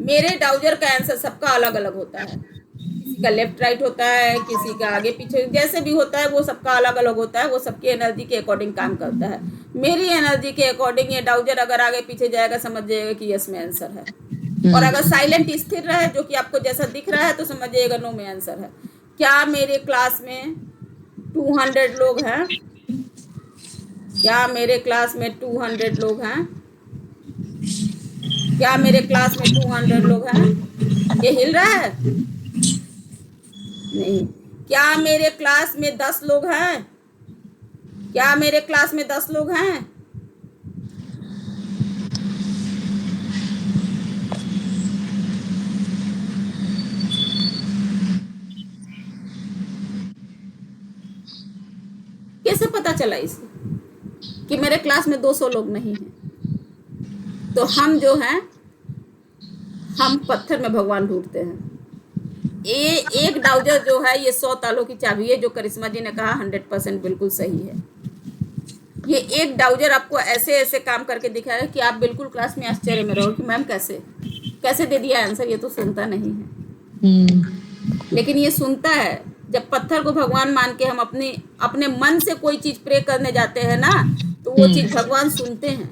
मेरे डाउजर का आंसर सबका अलग अलग होता है, किसी का लेफ्ट राइट होता है, किसी का आगे पीछे, जैसे भी होता है वो सबका अलग अलग होता है, वो सबकी एनर्जी के अकॉर्डिंग काम करता है। मेरी एनर्जी के अकॉर्डिंग ये डाउजर अगर आगे पीछे जाएगा समझ जाइएगा कि यस में आंसर है, और अगर साइलेंट स्थिर रहे जो कि आपको जैसा दिख रहा है तो समझिएगा नो में आंसर है। क्या मेरे क्लास में 200 लोग हैं? क्या मेरे क्लास में 200 लोग हैं? क्या मेरे क्लास में 200 लोग हैं? ये हिल रहा है? नहीं। क्या मेरे क्लास में 10 लोग हैं? क्या मेरे क्लास में 10 लोग हैं? कैसे पता चला इसे कि मेरे क्लास में 200 लोग नहीं हैं? तो हम जो हैं, हम पत्थर में भगवान ढूंढते हैं। ये एक डाउजर जो है ये 100 तालों की चाबी है, जो करिश्मा जी ने कहा 100% बिल्कुल सही है। ये एक डाउजर आपको ऐसे ऐसे काम करके दिखाएगा कि आप बिल्कुल क्लास में आश्चर्य में रहोगे कि मैम कैसे कैसे दे दिया आंसर, ये तो सुनता नहीं है। लेकिन ये सुनता है। जब पत्थर को भगवान मान के हम अपने मन से कोई चीज प्रे करने जाते हैं ना, तो वो चीज भगवान सुनते हैं।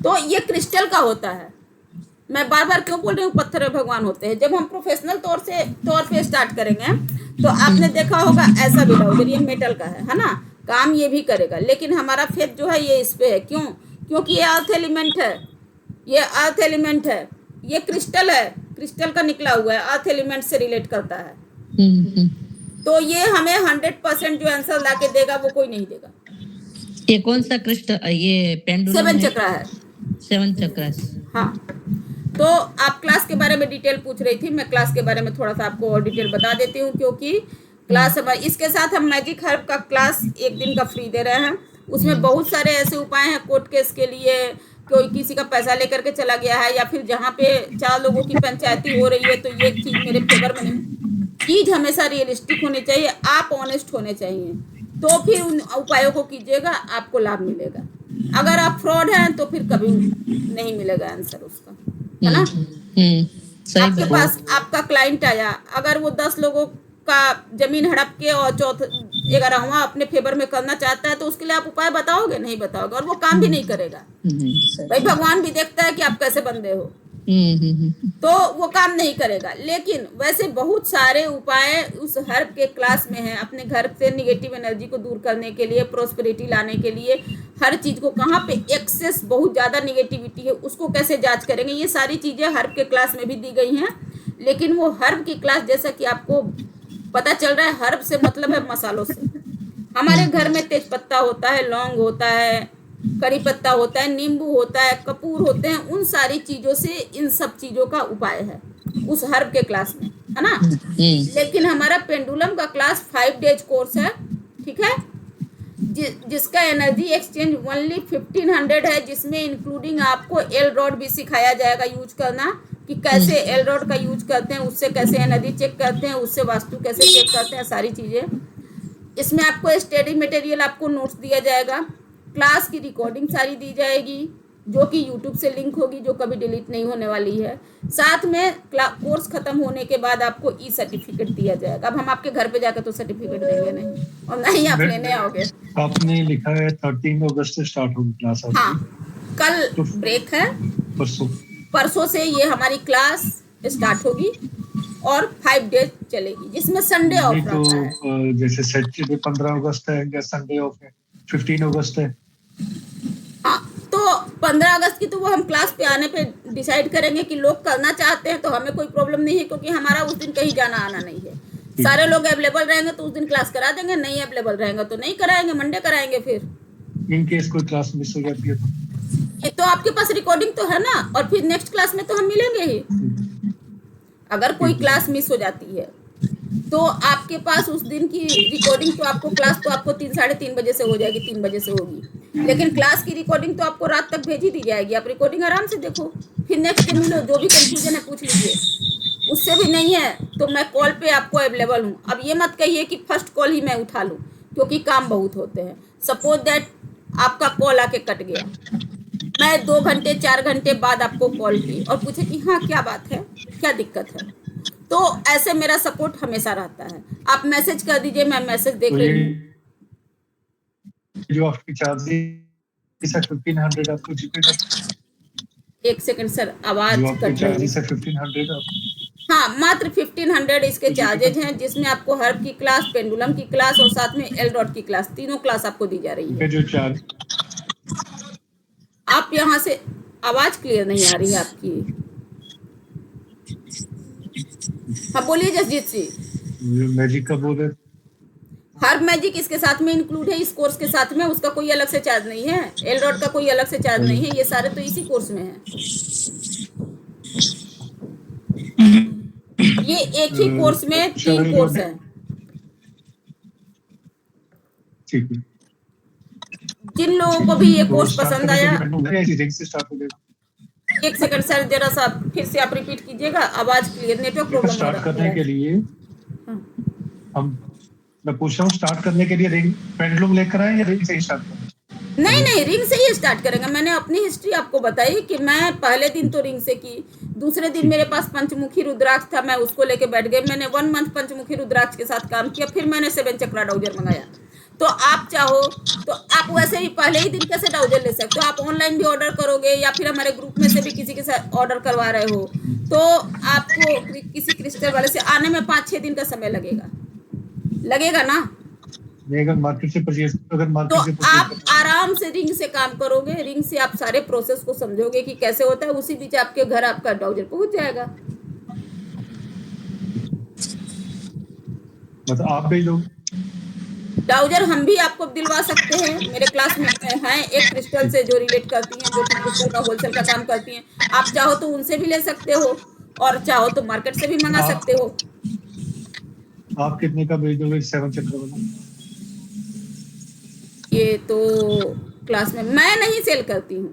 तो ये क्रिस्टल का होता है। मैं बार बार क्यों बोल रही हूँ पत्थर में भगवान होते हैं? जब हम प्रोफेशनल तौर पे स्टार्ट करेंगे तो आपने देखा होगा ऐसा भी डाउजर, ये मेटल का है ना, काम ये भी करेगा, लेकिन हमारा फेथ जो है ये इस पे है। क्यों? क्योंकि ये अर्थ एलिमेंट है, ये अर्थ एलिमेंट है, ये क्रिस्टल है, क्रिस्टल का निकला हुआ है, अर्थ एलिमेंट से रिलेट करता है। तो ये हमें 100% जो आंसर ला के देगा वो कोई नहीं देगा। ये कौन सा क्रिस्टल, ये पेंडुलम 7 चक्रा है। 7 चक्रा। हाँ, तो आप क्लास के बारे में डिटेल पूछ रही थी, मैं क्लास के बारे में थोड़ा सा आपको और डिटेल बता देती हूँ, क्योंकि क्लास हमारी, इसके साथ हम मैजिक हर्ब का क्लास 1 दिन का फ्री दे रहे हैं। उसमें बहुत सारे ऐसे उपाय हैं कोर्ट केस के लिए, कोई किसी का पैसा लेकर के चला गया है, या फिर जहाँ पे 4 लोगों की पंचायती हो रही है, तो ये चीज मेरे फेवर में नहीं। चीज हमेशा रियलिस्टिक होनी चाहिए, आप ऑनेस्ट होने चाहिए, तो फिर उन उपायों को कीजिएगा, आपको लाभ मिलेगा। अगर आप फ्रॉड हैं तो फिर कभी नहीं मिलेगा आंसर उसका, है ना। आपके पास आपका क्लाइंट आया, अगर वो 10 लोगों का जमीन हड़प के और 11वां अपने फेवर में करना चाहता है, तो उसके लिए आप उपाय बताओगे? नहीं बताओगे, और वो काम भी नहीं करेगा। भाई भगवान भी देखता है कि आप कैसे बंदे हो, तो वो काम नहीं करेगा। लेकिन वैसे बहुत सारे उपाय उस हर्ब के क्लास में हैं, अपने घर से निगेटिव एनर्जी को दूर करने के लिए, प्रोस्पेरिटी लाने के लिए, हर चीज को कहाँ पे एक्सेस बहुत ज्यादा निगेटिविटी है उसको कैसे जांच करेंगे, ये सारी चीजें हर्ब के क्लास में भी दी गई हैं। लेकिन वो हर्ब की क्लास, जैसा कि आपको पता चल रहा है, हर्ब से मतलब है मसालों से। हमारे घर में तेज पत्ता होता है, लौंग होता है, करी पत्ता होता है, नींबू होता है, कपूर होते हैं, उन सारी चीजों से इन सब चीजों का उपाय है उस हर्ब के क्लास में, है ना। लेकिन हमारा पेंडुलम का क्लास 5 डेज कोर्स है, ठीक है, जिसका एनर्जी एक्सचेंज ओनली 1500 है, जिसमें इंक्लूडिंग आपको एल रॉड भी सिखाया जाएगा यूज करना, कि कैसे एल रॉड का यूज करते हैं, उससे कैसे एनर्जी चेक करते हैं, उससे वास्तु कैसे चेक करते हैं, सारी चीजें। इसमें आपको स्टडी मटेरियल, आपको नोट्स दिया जाएगा, क्लास की रिकॉर्डिंग सारी दी जाएगी, जो कि यूट्यूब से लिंक होगी, जो कभी डिलीट नहीं होने वाली है। साथ में कोर्स खत्म होने के बाद आपको ई सर्टिफिकेट दिया जाएगा। अब हम आपके घर पे जाकर तो सर्टिफिकेट देंगे नहीं, और नहीं आप लेने आओगे। आपने लिखा है 13 अगस्त से स्टार्ट होगी क्लास। हाँ, कल तो ब्रेक है, परसों से ये हमारी क्लास स्टार्ट होगी और 5 डेज चलेगी, जिसमें संडे ऑफ रहता है। तो जैसे सैटरडे 15 अगस्त है या संडे ऑफ है, 15 अगस्त है। हाँ, तो 15 अगस्त की तो वो हम क्लास पे आने पे डिसाइड करेंगे कि लोग करना चाहते हैं तो हमें कोई प्रॉब्लम नहीं है, क्योंकि हमारा उस दिन कहीं जाना आना नहीं है। सारे लोग अवेलेबल रहेंगे तो उस दिन क्लास करा देंगे, नहीं अवेलेबल रहेंगे तो नहीं कराएंगे, मंडे कराएंगे। फिर इन केस कोई क्लास मिस हो जाती है तो ये तो आपके पास रिकॉर्डिंग तो है ना, और फिर नेक्स्ट क्लास में तो हम मिलेंगे ही। अगर कोई क्लास मिस हो जाती है तो आपके पास उस दिन की रिकॉर्डिंग तो आपको क्लास तो आपको 3 साढ़े 3 बजे से हो जाएगी, 3 बजे से होगी, लेकिन क्लास की रिकॉर्डिंग तो आपको रात तक भेज ही दी जाएगी। आप रिकॉर्डिंग आराम से देखो, फिर नेक्स्ट डे मिलो, जो भी कंफ्यूजन है पूछ लीजिए। उससे भी नहीं है तो मैं कॉल पे आपको अवेलेबल हूँ। अब ये मत कहिए कि फर्स्ट कॉल ही मैं उठा लूँ, क्योंकि काम बहुत होते हैं। सपोज दैट आपका कॉल आके कट गया, मैं 2 घंटे 4 घंटे बाद आपको कॉल की और पूछे कि हाँ क्या बात है, क्या दिक्कत है, तो ऐसे मेरा सपोर्ट हमेशा रहता है। आप मैसेज कर दीजिए, मैं मैसेज देख तो रही ये हूँ। जो आपकी चार्जेस है 1500 आपको जिपेगा, एक सेकंड सर, आवाज जो आपके कट रही चार्जेस है। है 1500 हाँ, मात्र 1500 इसके तो चार्जेज हैं, जिसमें आपको हर्ब की क्लास, पेंडुलम की क्लास और साथ में एल डॉट की क्लास, तीनों क्लास आपको दी जा रही जिपे है। जो चार्ज आप यहाँ से, आवाज क्लियर नहीं आ रही है आपकी। हाँ बोलिए जसजीत सिंह। मैजिक का बोल रहे हर्ब मैजिक इसके साथ में इंक्लूड है, इस कोर्स के साथ में, उसका कोई अलग से चार्ज नहीं है। एल डॉट का कोई अलग से चार्ज नहीं है, ये सारे तो इसी कोर्स में है। ये एक ही कोर्स में 3 कोर्स है। ठीक है। जिन लोगों को भी ये तो कोर्स स्टार्ट पसंद करने के आया, लिए ऐसी रिंग से स्टार्ट हो जाएगा। एक सेकंड सर, जरा सा फिर से आप रिपीट कीजिएगा, आवाज क्लियर, नेटवर्क प्रॉब्लम हो स्टार्ट रहा करने के है। लिए हाँ। हम मैं पूछ रहा हूँ, स्टार्ट करने के लिए रिंग पेंडुलम लेकर आए या रिंग से ही स्टार्ट करें? नहीं नहीं, रिंग से ही स्टार्ट करेंगे। मैंने अपनी हिस्ट्री आपको बताई कि मैं पहले दिन तो रिंग से की, दूसरे दिन मेरे पास पंचमुखी रुद्राक्ष था, मैं उसको लेके बैठ गई। मैंने 1 मंथ पंचमुखी रुद्राक्ष के साथ काम किया, फिर मैंने 7 चक्रा डाउजर मंगाया। तो आप चाहो तो आप वैसे ही पहले ही दिन कैसे डाउजर ले सकते हो, आप ऑनलाइन भी ऑर्डर करोगे या फिर हमारे ग्रुप में से भी किसी के साथ ऑर्डर करवा रहे हो, तो आपको किसी क्रिस्टल वाले से आने में 5-6 दिन का समय लगेगा ना। अगर मार्केट से परचेज तो आप आराम से रिंग से काम करोगे, रिंग से आप सारे प्रोसेस को समझोगे कि कैसे होता है, उसी बीच आपके घर आपका डाउजर पहुंच जाएगा। मतलब आप भेज दो। डाउजर हम भी आपको दिलवा सकते हैं। मेरे क्लास में हैं एक क्रिस्टल से जो रिलेट करती हैं, जो कि क्रिस्टल का होलसेल का काम करती हैं। आप चाहो तो उनसे भी ले सकते हो और चाहो तो मार्केट से भी मंगा सकते हो। आप कितने का भेज दोगे 7 चक्र वाला? ये तो क्लास में मैं नहीं सेल करती हूँ,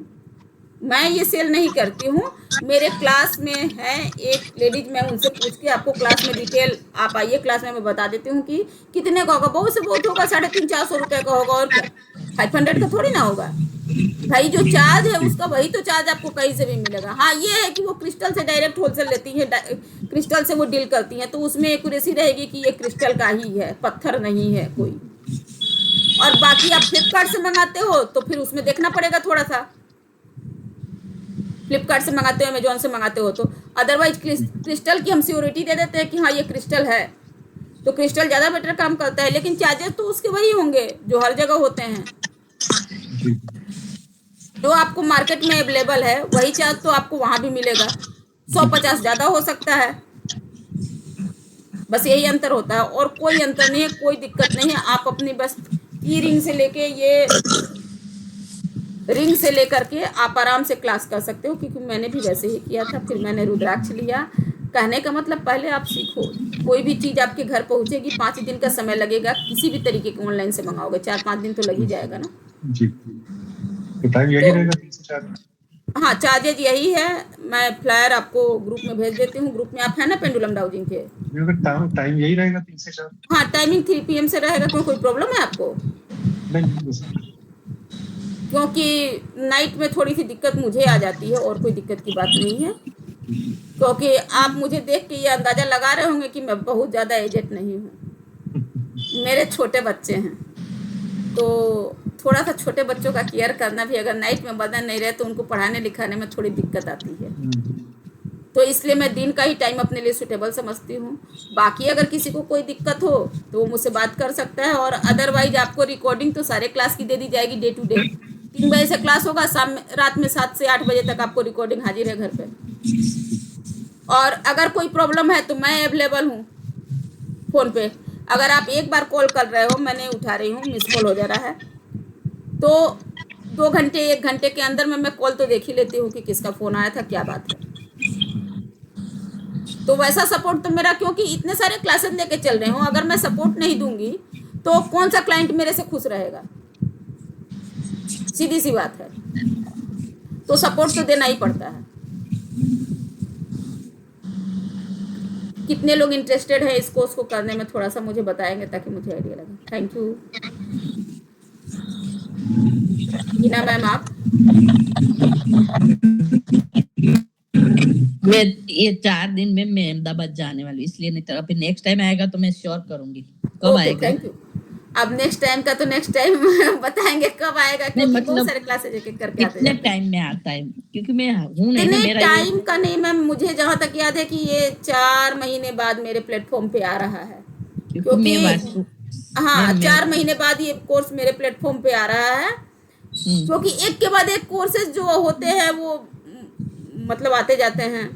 मैं ये सेल नहीं करती हूँ। मेरे क्लास में है एक लेडीज, मैं उनसे पूछ के आपको क्लास में डिटेल, आप आइए क्लास में मैं बता देती हूँ कि कितने का होगा। बहुत से बहुत होगा, 350-400 रुपये का होगा, और क्या 500 का थोड़ी ना होगा भाई। जो चार्ज है उसका वही तो चार्ज आपको कहीं से भी मिलेगा। हाँ ये है कि वो क्रिस्टल से डायरेक्ट होलसेल लेती है, क्रिस्टल से वो डील करती हैं, तो उसमें एक्यूरेसी रहेगी कि ये क्रिस्टल का ही है, पत्थर नहीं है कोई। और बाकी आप फ्लिपकार्ट से मंगाते हो तो फिर उसमें देखना पड़ेगा थोड़ा सा, फ्लिपकार्ट से मंगाते हो, अमेजोन से मंगाते हो तो। अदरवाइज क्रिस्टल की हम सिक्योरिटी दे देते हैं कि हाँ ये क्रिस्टल है, तो क्रिस्टल ज़्यादा बेटर काम करता है, लेकिन चार्जेस तो उसके वही होंगे जो हर जगह होते हैं। जो आपको मार्केट में अवेलेबल है वही चार्ज तो आपको वहाँ भी मिलेगा। 150 ज़्यादा हो सकता है, बस यही अंतर होता है, और कोई अंतर नहीं है, कोई दिक्कत नहीं है। आप अपनी बस की रिंग से लेके ये रिंग से लेकर के आप आराम से क्लास कर सकते हो, क्योंकि मैंने भी वैसे ही किया था। फिर मैंने रुद्राक्ष लिया। कहने का मतलब पहले आप सीखो, कोई भी चीज़ आपके घर पहुंचेगी, 5 दिन का समय लगेगा। किसी भी तरीके के ऑनलाइन से मंगाओगे 4-5 दिन तो लग ही जाएगा ना जी। तो टाइम यही रहेगा 3 से 4? हाँ, चार्जेज यही है। मैं फ्लायर आपको ग्रुप में भेज देती हूँ। ग्रुप में आप है ना पेंडुलम डाउजिंग के? टाइम यही रहेगा 3 से 4? हाँ, टाइमिंग 3 PM से रहेगा। कोई प्रॉब्लम है आपको? नहीं, क्योंकि नाइट में थोड़ी सी दिक्कत मुझे आ जाती है, और कोई दिक्कत की बात नहीं है। क्योंकि आप मुझे देख के ये अंदाज़ा लगा रहे होंगे कि मैं बहुत ज़्यादा एजेड नहीं हूँ। मेरे छोटे बच्चे हैं, तो थोड़ा सा छोटे बच्चों का केयर करना भी, अगर नाइट में बदन नहीं रहे तो उनको पढ़ाने लिखाने में थोड़ी दिक्कत आती है। तो इसलिए मैं दिन का ही टाइम अपने लिए सूटेबल समझती हूँ। बाकी अगर किसी को कोई दिक्कत हो तो वो मुझसे बात कर सकता है, और अदरवाइज आपको रिकॉर्डिंग तो सारे क्लास की दे दी जाएगी डे टू डे। 3 बजे से क्लास होगा, रात में 7 से 8 बजे तक आपको रिकॉर्डिंग हाजिर है घर पे। और अगर कोई प्रॉब्लम है तो मैं अवेलेबल हूँ फ़ोन पे। अगर आप एक बार कॉल कर रहे हो, मैं नहीं उठा रही हूँ, मिस कॉल हो जा रहा है, तो 2 घंटे 1 घंटे के अंदर में मैं कॉल तो देख ही लेती हूँ कि किसका फ़ोन आया था, क्या बात है। तो वैसा सपोर्ट तो मेरा, क्योंकि इतने सारे क्लासेस लेके चल रहे हूँ, अगर मैं सपोर्ट नहीं दूंगी तो कौन सा क्लाइंट मेरे से खुश रहेगा? सीधी सी बात है। तो सपोर्ट तो देना ही पड़ता है। कितने लोग इंटरेस्टेड हैं इस कोर्स को करने में, थोड़ा सा मुझे बताएंगे ताकि मुझे आइडिया लगे। Thank you. हीना मैम आप? मैं ये 4 दिन में मैं अहमदाबाद जाने वाली हूँ, इसलिए नहीं तो अभी नेक्स्ट टाइम आएगा तो मैं श्योर करूंगी। कब ओके, आएगा? Thank you. अब नेक्स्ट टाइम का तो नेक्स्ट टाइम बताएंगे कब आएगा, क्योंकि बहुत मतलब सारे क्लासेज एक एक करके आते कितने जाते हैं। टाइम में आता है? क्योंकि मैं हूँ नहीं ना, इतने मेरा ये टाइम का नहीं मैम, मुझे जहाँ तक याद है कि ये 4 महीने बाद मेरे प्लेटफॉर्म पे आ रहा है। क्योंकि मैं क्योंकि वास्तु हाँ, मैं 4 महीने बाद ये कोर्स मेरे प्लेटफॉर्म पे आ रहा है। क्योंकि एक के बाद एक कोर्सेज जो होते हैं वो मतलब आते जाते हैं।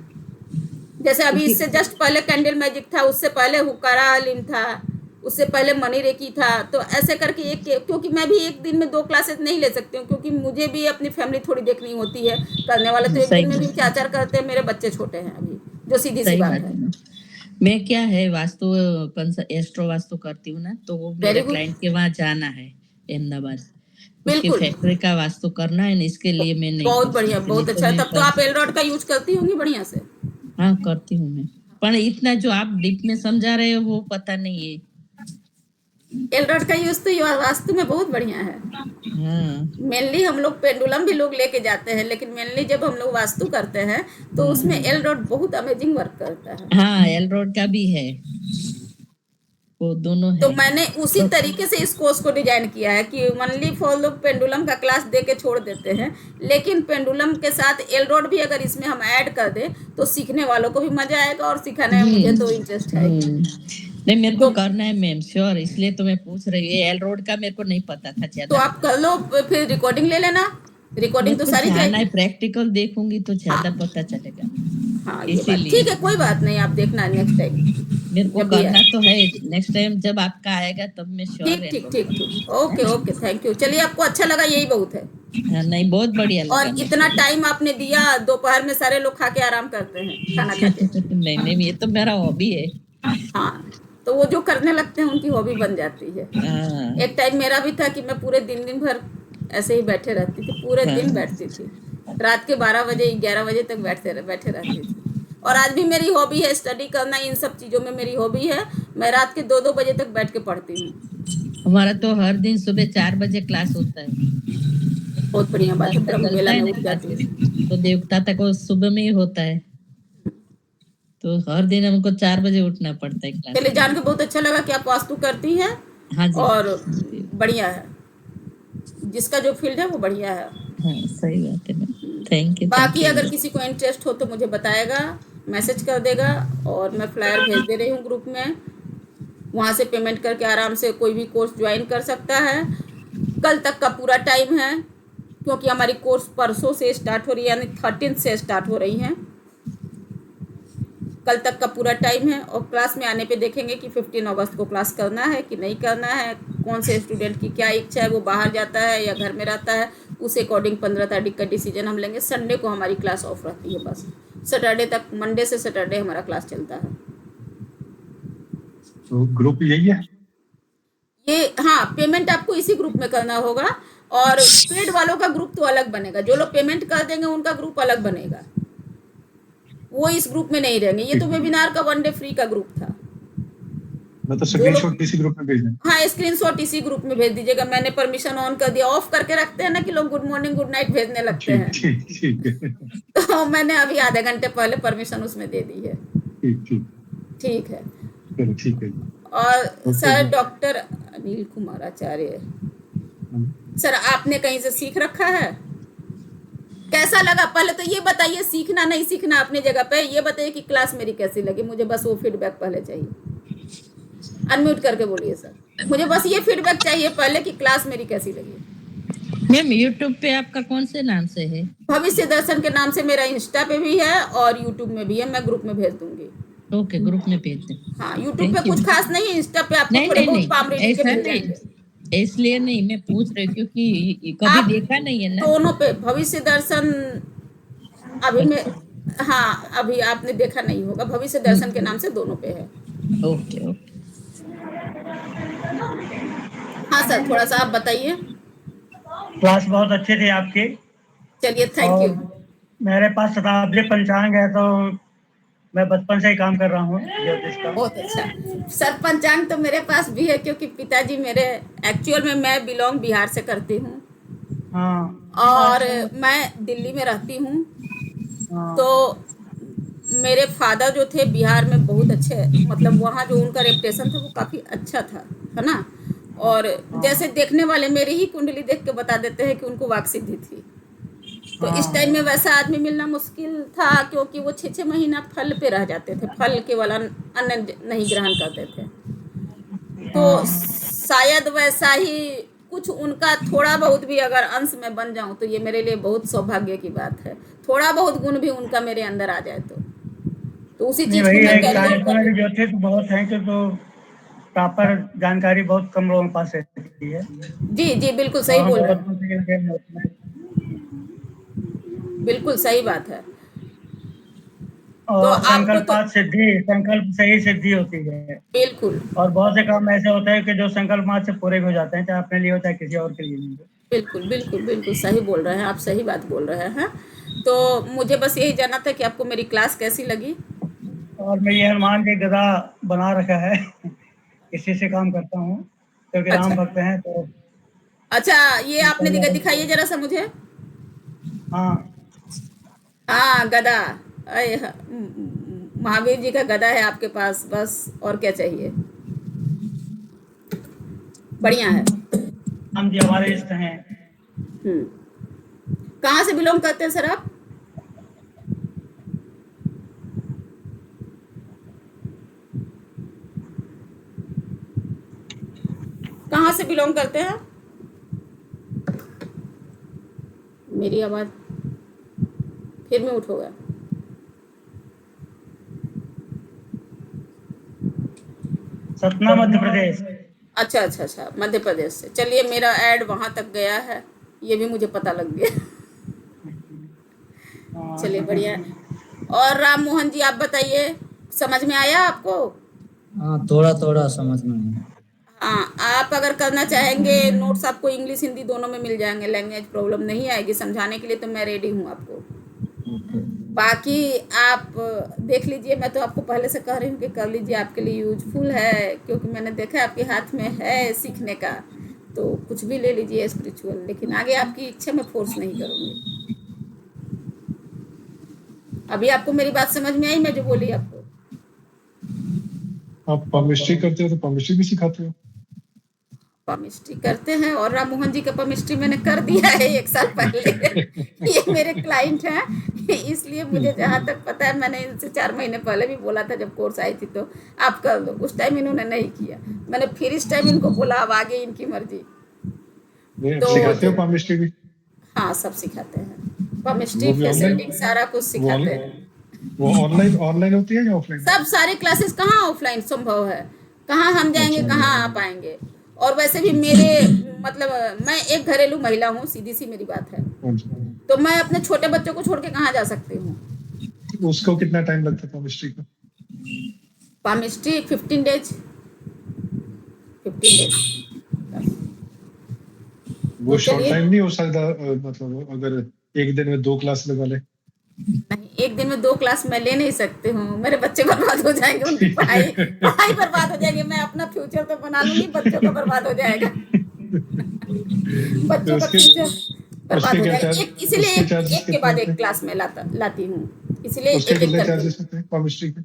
जैसे अभी इससे जस्ट पहले कैंडल मैजिक था, उससे पहले हुक्कारा हलीम था, उससे पहले मनी रेकी था। तो ऐसे करके एक, क्योंकि मैं भी एक दिन में 2 क्लासेस नहीं ले सकती हूँ, क्योंकि मुझे भी अपनी फैमिली थोड़ी देखनी होती है। करने वाले तो एक सही दिन में भी बात 4-4 करते हैं, मेरे बच्चे छोटे हैं अभी, जो सीधी सी सही बात बात है। है ना। मैं क्या है वास्तु एस्ट्रो वास्तु करती हूँ ना, तो वो वेरी मेरे गुड, क्लाइंट के वहाँ जाना है अहमदाबाद, उसके बिल्कुल, फैक्ट्री का वास्तु करना है ना, इसके लिए मैं नहीं बहुत कर बढ़िया, सकती, बहुत नहीं तो अच्छा है। मैं तब तो आप एलरॉड का यूज करती होंगी बढ़िया से। हाँ करती हूँ मैं, पर इतना जो आप डीप में समझा रहे हो वो पता नहीं है। एलरॉड का यूज तो वास्तु में बहुत बढ़िया है। हाँ मेनली हम लोग पेंडुलम भी लोग लेके जाते हैं, लेकिन मेनली जब हम लोग वास्तु करते हैं तो उसमें एलरॉड बहुत अमेजिंग वर्क करता है। हाँ एल रोड का भी है, वो दोनों तो है। मैंने उसी तरीके से इस कोर्स को डिजाइन किया है कि ओनली फॉर लोग पेंडुलम का क्लास दे के छोड़ देते हैं, लेकिन पेंडुलम के साथ एलरॉड भी अगर इसमें हम ऐड कर दें तो सीखने वालों को भी मजा आएगा, और सिखाने में मुझे तो इंटरेस्ट है ही। नहीं मेरे को तो करना है मैम, श्योर, इसलिए तो मैं पूछ रही हूँ। एल रोड का मेरे को नहीं पता था तो ज्यादा। आप कर लो, फिर रिकॉर्डिंग ले लेना, रिकॉर्डिंग मेरे तो को सारी जाना है, जाएगी। प्रैक्टिकल देखूंगी तो ज्यादा हाँ पता चलेगा, हाँ, ये बात इसीलिए ठीक है, कोई बात नहीं, आप देखना नेक्स्ट टाइम मेरे को जब भी करना आए। तो है। नेक्स्ट टाइम जब आपका आएगा तब मैं श्योर ठीक एल ठीक रोड ठीक करूंगी, ठीक, है ओके ना? Okay, thank you. चलिए, आपको अच्छा लगा, यही बहुत है। हाँ, नहीं बहुत बढ़िया और लगा मेरे इतना को। टाइम आपने दिया, दोपहर में सारे लोग खा के आराम करते हैं, खाना खा के। नहीं नहीं, ये तो मेरा हॉबी है। हाँ, तो वो जो करने लगते हैं उनकी हॉबी बन जाती है। हाँ एक टाइम मेरा भी था कि मैं पूरे दिन दिन भर ऐसे ही बैठे रहती थी, पूरे दिन हाँ बैठती थी, रात के 12 बजे 11 बजे तक बैठे रहती थी। और आज भी मेरी हॉबी है स्टडी करना, इन सब चीज़ों में मेरी हॉबी है। मैं रात के 2-2 बजे तक बैठ के पढ़ती हूँ। हमारा तो हर दिन सुबह 4 बजे क्लास होता है। बहुत बढ़िया बात है, देवता ब्रह्म चलता बेला है में ना उठ जाती क्लासेस, हूँ। तो देवता तक वो सुबह में ही होता है, तो हर दिन हमको 4 बजे उठना पड़ता है क्लास चलिए, के जान लिए। के बहुत अच्छा लगा कि आप वास्तु करती हैं, हाँ जी और जी, बढ़िया है, जिसका जो फील्ड है वो बढ़िया है। हाँ सही बात है मैम, थैंक बाकी यू। अगर किसी को इंटरेस्ट हो तो मुझे बताएगा, मैसेज कर देगा, और मैं फ्लायर भेज दे रही हूँ ग्रुप में। वहाँ से पेमेंट करके आराम से कोई भी कोर्स ज्वाइन कर सकता है। कल तक का पूरा टाइम है, क्योंकि हमारी कोर्स परसों से स्टार्ट हो रही है, यानी 13 से स्टार्ट हो रही हैं। कल तक का पूरा टाइम है, और क्लास में आने पे देखेंगे कि 15 अगस्त को क्लास करना है कि नहीं करना है, कौन से स्टूडेंट की क्या इच्छा है, वो बाहर जाता है या घर में रहता है, उस अकॉर्डिंग 15 तारीख का डिसीजन हम लेंगे। संडे को हमारी क्लास ऑफ रहती है, बस सैटरडे तक, मंडे से सैटरडे हमारा क्लास चलता है। तो ग्रुप यही है? ये हाँ, पेमेंट आपको इसी ग्रुप में करना होगा, और पेड वालों का ग्रुप तो अलग बनेगा। जो लोग पेमेंट कर देंगे उनका ग्रुप अलग बनेगा, वो इस ग्रुप में नहीं रहेंगे। ये तो वेबिनार का 1 डे फ्री का ग्रुप था। मतलब जो लोग, स्क्रीनशॉट इसी ग्रुप में भेजना है? हाँ, स्क्रीनशॉट इसी ग्रुप में भेज दीजिएगा। मैंने परमिशन ऑन कर दिया, ऑफ करके रखते हैं ना कि लोग गुड मॉर्निंग गुड नाइट भेजने लगते ठीक हैं। ठीक ठीक है, तो मैंने अभी आधे घंटे पहले परमिशन उसमें दे दी है। ठीक ठीक, ठीक है। चलो ठीक है जी। और ओके सर, जी। डॉक्टर अनिल कुमार आचार्य हाँ। सर, आपने कहीं से सीख रखा है? कैसा लगा पहले तो ये बताइए, सीखना नहीं सीखना अपनी जगह पे, ये बताइए कि क्लास मेरी कैसी लगी। मुझे बस वो फीडबैक पहले चाहिए। अनम्यूट करके बोलिए सर, मुझे बस ये फीडबैक चाहिए पहले कि क्लास मेरी कैसी लगी। मैम यूट्यूब पे आपका कौन से नाम से है? भविष्य दर्शन के नाम से मेरा इंस्टा पे भी है और यूट्यूब में भी है, मैं ग्रुप में भेज दूंगी। ओके, ग्रुप में भेज दें। हाँ, यूट्यूब पे थैंक यू। कुछ खास नहीं, इंस्टा पे आपको नहीं थोड़े नहीं बहुत नहीं, पाम रीडिंग के ऐसा मिल नहीं, जाएंगे। इसलिए नहीं मैं पूछ रही हूँ, क्योंकि कभी आप देखा नहीं है ना। दोनों पे भविष्य दर्शन अभी मैं, हाँ अभी आपने देखा नहीं होगा, भविष्य दर्शन के नाम से दोनों पे है। Okay okay. हाँ सर, थोड़ा सा आप बताइए। क्लास बहुत अच्छी थी आपकी। चलिए, थैंक यू। और मेरे पास शताब्दी पंचांग है, तो मैं बचपन से ही काम कर रहा हूँ ज्योतिष का। बहुत अच्छा। सर, पंचांग तो मेरे पास भी है, क्योंकि पिताजी मेरे, एक्चुअल में मैं बिलोंग बिहार से करती हूँ हाँ और मैं दिल्ली में रहती हूँ। हाँ तो मेरे फादर जो थे बिहार में बहुत अच्छे, मतलब वहाँ जो उनका रेपुटेशन था वो काफ़ी अच्छा था, है ना। और जैसे देखने वाले मेरी ही कुंडली देख के बता देते हैं कि उनको वाक सिद्धि थी। तो इस टाइम में वैसा आदमी मिलना मुश्किल था, क्योंकि वो 6-6 महीना फल पे रह जाते थे, फल केवल अन्न नहीं ग्रहण करते थे। तो शायद वैसा ही कुछ उनका थोड़ा बहुत भी अगर अंश में बन जाऊं तो ये मेरे लिए बहुत सौभाग्य की बात है। थोड़ा बहुत गुण भी उनका मेरे अंदर आ जाए तो उसी नहीं, चीज को वही मैं है, कैरियर साइंस कर में लूं। भी ज्योतिष बहुत है कि तो प्रॉपर जानकारी बहुत कम लोगों के पास रहती है। जी जी, बिल्कुल और सही हम बोल तो रहे बचपन हैं, से लगे हैं उसमें। बिल्कुल सही बात है। तो और आपको तो संकल्पात सिद्धि, संकल्प से ही सिद्धि होती है। बिल्कुल और बहुत से काम ऐसे होते हैं कि जो संकल्प मात्र से पूरे भी हो जाते हैं, चाहे अपने लिए हो चाहे किसी और के लिए भी हो। बिल्कुल बिल्कुल बिल्कुल सही बोल रहे हैं आप, सही बात बोल रहे हैं। तो मुझे बस यही जानना था कि आपको मेरी क्लास कैसी लगी। और मैं ये हनुमान जी गदा बना रखा है इसी से काम करता हूँ, क्योंकि अच्छा राम भक्त हैं तो। अच्छा, ये आपने दिखाइए जरा सा मुझे। हाँ हाँ, गदा। महावीर जी का गदा है आपके पास, बस और क्या चाहिए। बढ़िया है। राम जी हमारे इष्ट हैं। हम्म। कहाँ से बिलोंग करते हैं सर आप? कहाँ से बिलोंग करते हैं? मेरी आवाज फिर में उठ हो गया। सतना मध्य प्रदेश। अच्छा अच्छा अच्छा, मध्य प्रदेश से। चलिए, मेरा ऐड वहां तक गया है, ये भी मुझे पता लग गया। चलिए, बढ़िया है। और राम मोहन जी, आप बताइए, समझ में आया आपको? हाँ, थोड़ा थोड़ा समझ में आया। हाँ, आप अगर करना चाहेंगे नोट्स आपको इंग्लिश हिंदी दोनों में मिल जाएंगे, लैंग्वेज प्रॉब्लम नहीं आएगी, समझाने के लिए तो मैं रेडी हूँ आपको। ओके। बाकी आप देख लीजिए, मैं तो आपको पहले से कह रही हूँ कि कर लीजिए, आपके लिए यूजफुल है, क्योंकि मैंने देखा है आपके हाथ में है सीखने का। तो कुछ भी ले लीजिए स्पिरिचुअल, लेकिन आगे आपकी इच्छा में फोर्स नहीं करूँगी। अभी आपको मेरी बात समझ में आई, मैं जो बोली आपको? आप पामिस्ट्री करते हो तो पामिस्ट्री भी सिखाते हो? पामिस्ट्री करते हैं, और राम मोहन जी का पामिस्ट्री मैंने कर दिया है 1 साल पहले। ये मेरे क्लाइंट हैं, इसलिए मुझे जहाँ तक पता है, मैंने इनसे 4 महीने पहले भी बोला था जब कोर्स आई थी, तो आप कर लो। उस टाइम इन्होंने नहीं किया, मैंने फिर इस टाइम इनको बोला, अब आगे इनकी मर्जी। नहीं, तो सिखाते हो पामिस्ट्री भी? हाँ, सब सिखाते हैं, पामिस्ट्री वो भी ऑनलाइन? फेसिलिटी सारा कुछ सिखाते हैं। वो ऑनलाइन ऑनलाइन होती है या ऑफलाइन? सब सारे क्लासेस कहाँ ऑफलाइन संभव है, कहाँ हम जाएंगे, अच्छा। कहाँ आप आएंगे। और वैसे भी मेरे, मतलब मैं एक घरेलू महिला हूँ, सीधी सी मेरी बात है, हाँ जी। तो मैं अपने छोटे बच्चों को छोड़ के कहाँ जा सकती हूँ। उसको कितना टाइम लगता है पामिस्ट्री का? Palmistry 15 days, 15 days. वो तो शॉर्ट चलिए, टाइम नहीं हो सकता? मतलब अगर एक दिन में 2 क्लास लगा ले? नहीं, एक दिन में 2 क्लास मैं ले नहीं सकती हूँ, मेरे बच्चे बर्बाद हो जाएंगे, उनकी पढ़ाई पढ़ाई बर्बाद हो जाएगी। मैं अपना फ्यूचर तो बना लूंगी, बच्चों का बर्बाद हो जाएगा। तो बच्चों का फ्यूचर बर्बाद उसके हो क्या जाएगा। चार्ज, इसीलिए उसके एक चार्जेस एक के कितने बाद होते एक हैं? क्लास में लाती हूँ, इसलिए उसके एक एक कितने करके। चार्जेस होते हैं पामिस्ट्री के?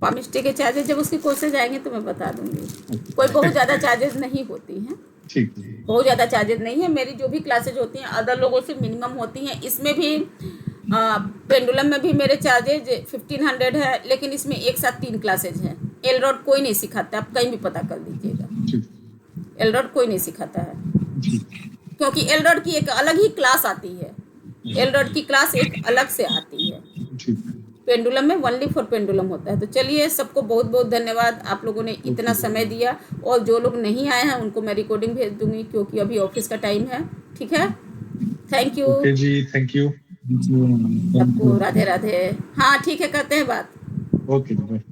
पामिस्ट्री के चार्जेस जब उसके कोर्सेज आएंगे तो मैं बता दूंगी। कोई बहुत ज़्यादा चार्जेस नहीं होती हैं, ठीक। बहुत ज़्यादा चार्जेस नहीं है। मेरी जो भी क्लासेज होती हैं अदर लोगों से मिनिमम होती हैं। इसमें भी पेंडुलम में भी मेरे चार्जेज 1500 है, लेकिन इसमें एक साथ 3 क्लासेज हैं। एलरॉड कोई नहीं सिखाता, आप कहीं भी पता कर लीजिएगा, एलरॉड कोई नहीं सिखाता है, क्योंकि एलरॉड की एक अलग ही क्लास आती है, एलरॉड की क्लास एक अलग से आती है। पेंडुलम में ओनली फॉर पेंडुलम होता है। तो चलिए, सबको बहुत बहुत धन्यवाद, आप लोगों ने इतना समय दिया। और जो लोग नहीं आए हैं उनको मैं रिकॉर्डिंग भेज दूंगी, क्योंकि अभी ऑफिस का टाइम है। ठीक है, thank you okay ji, thank you. सबको, राधे राधे। हाँ ठीक है, करते हैं बात। Okay ji, bye.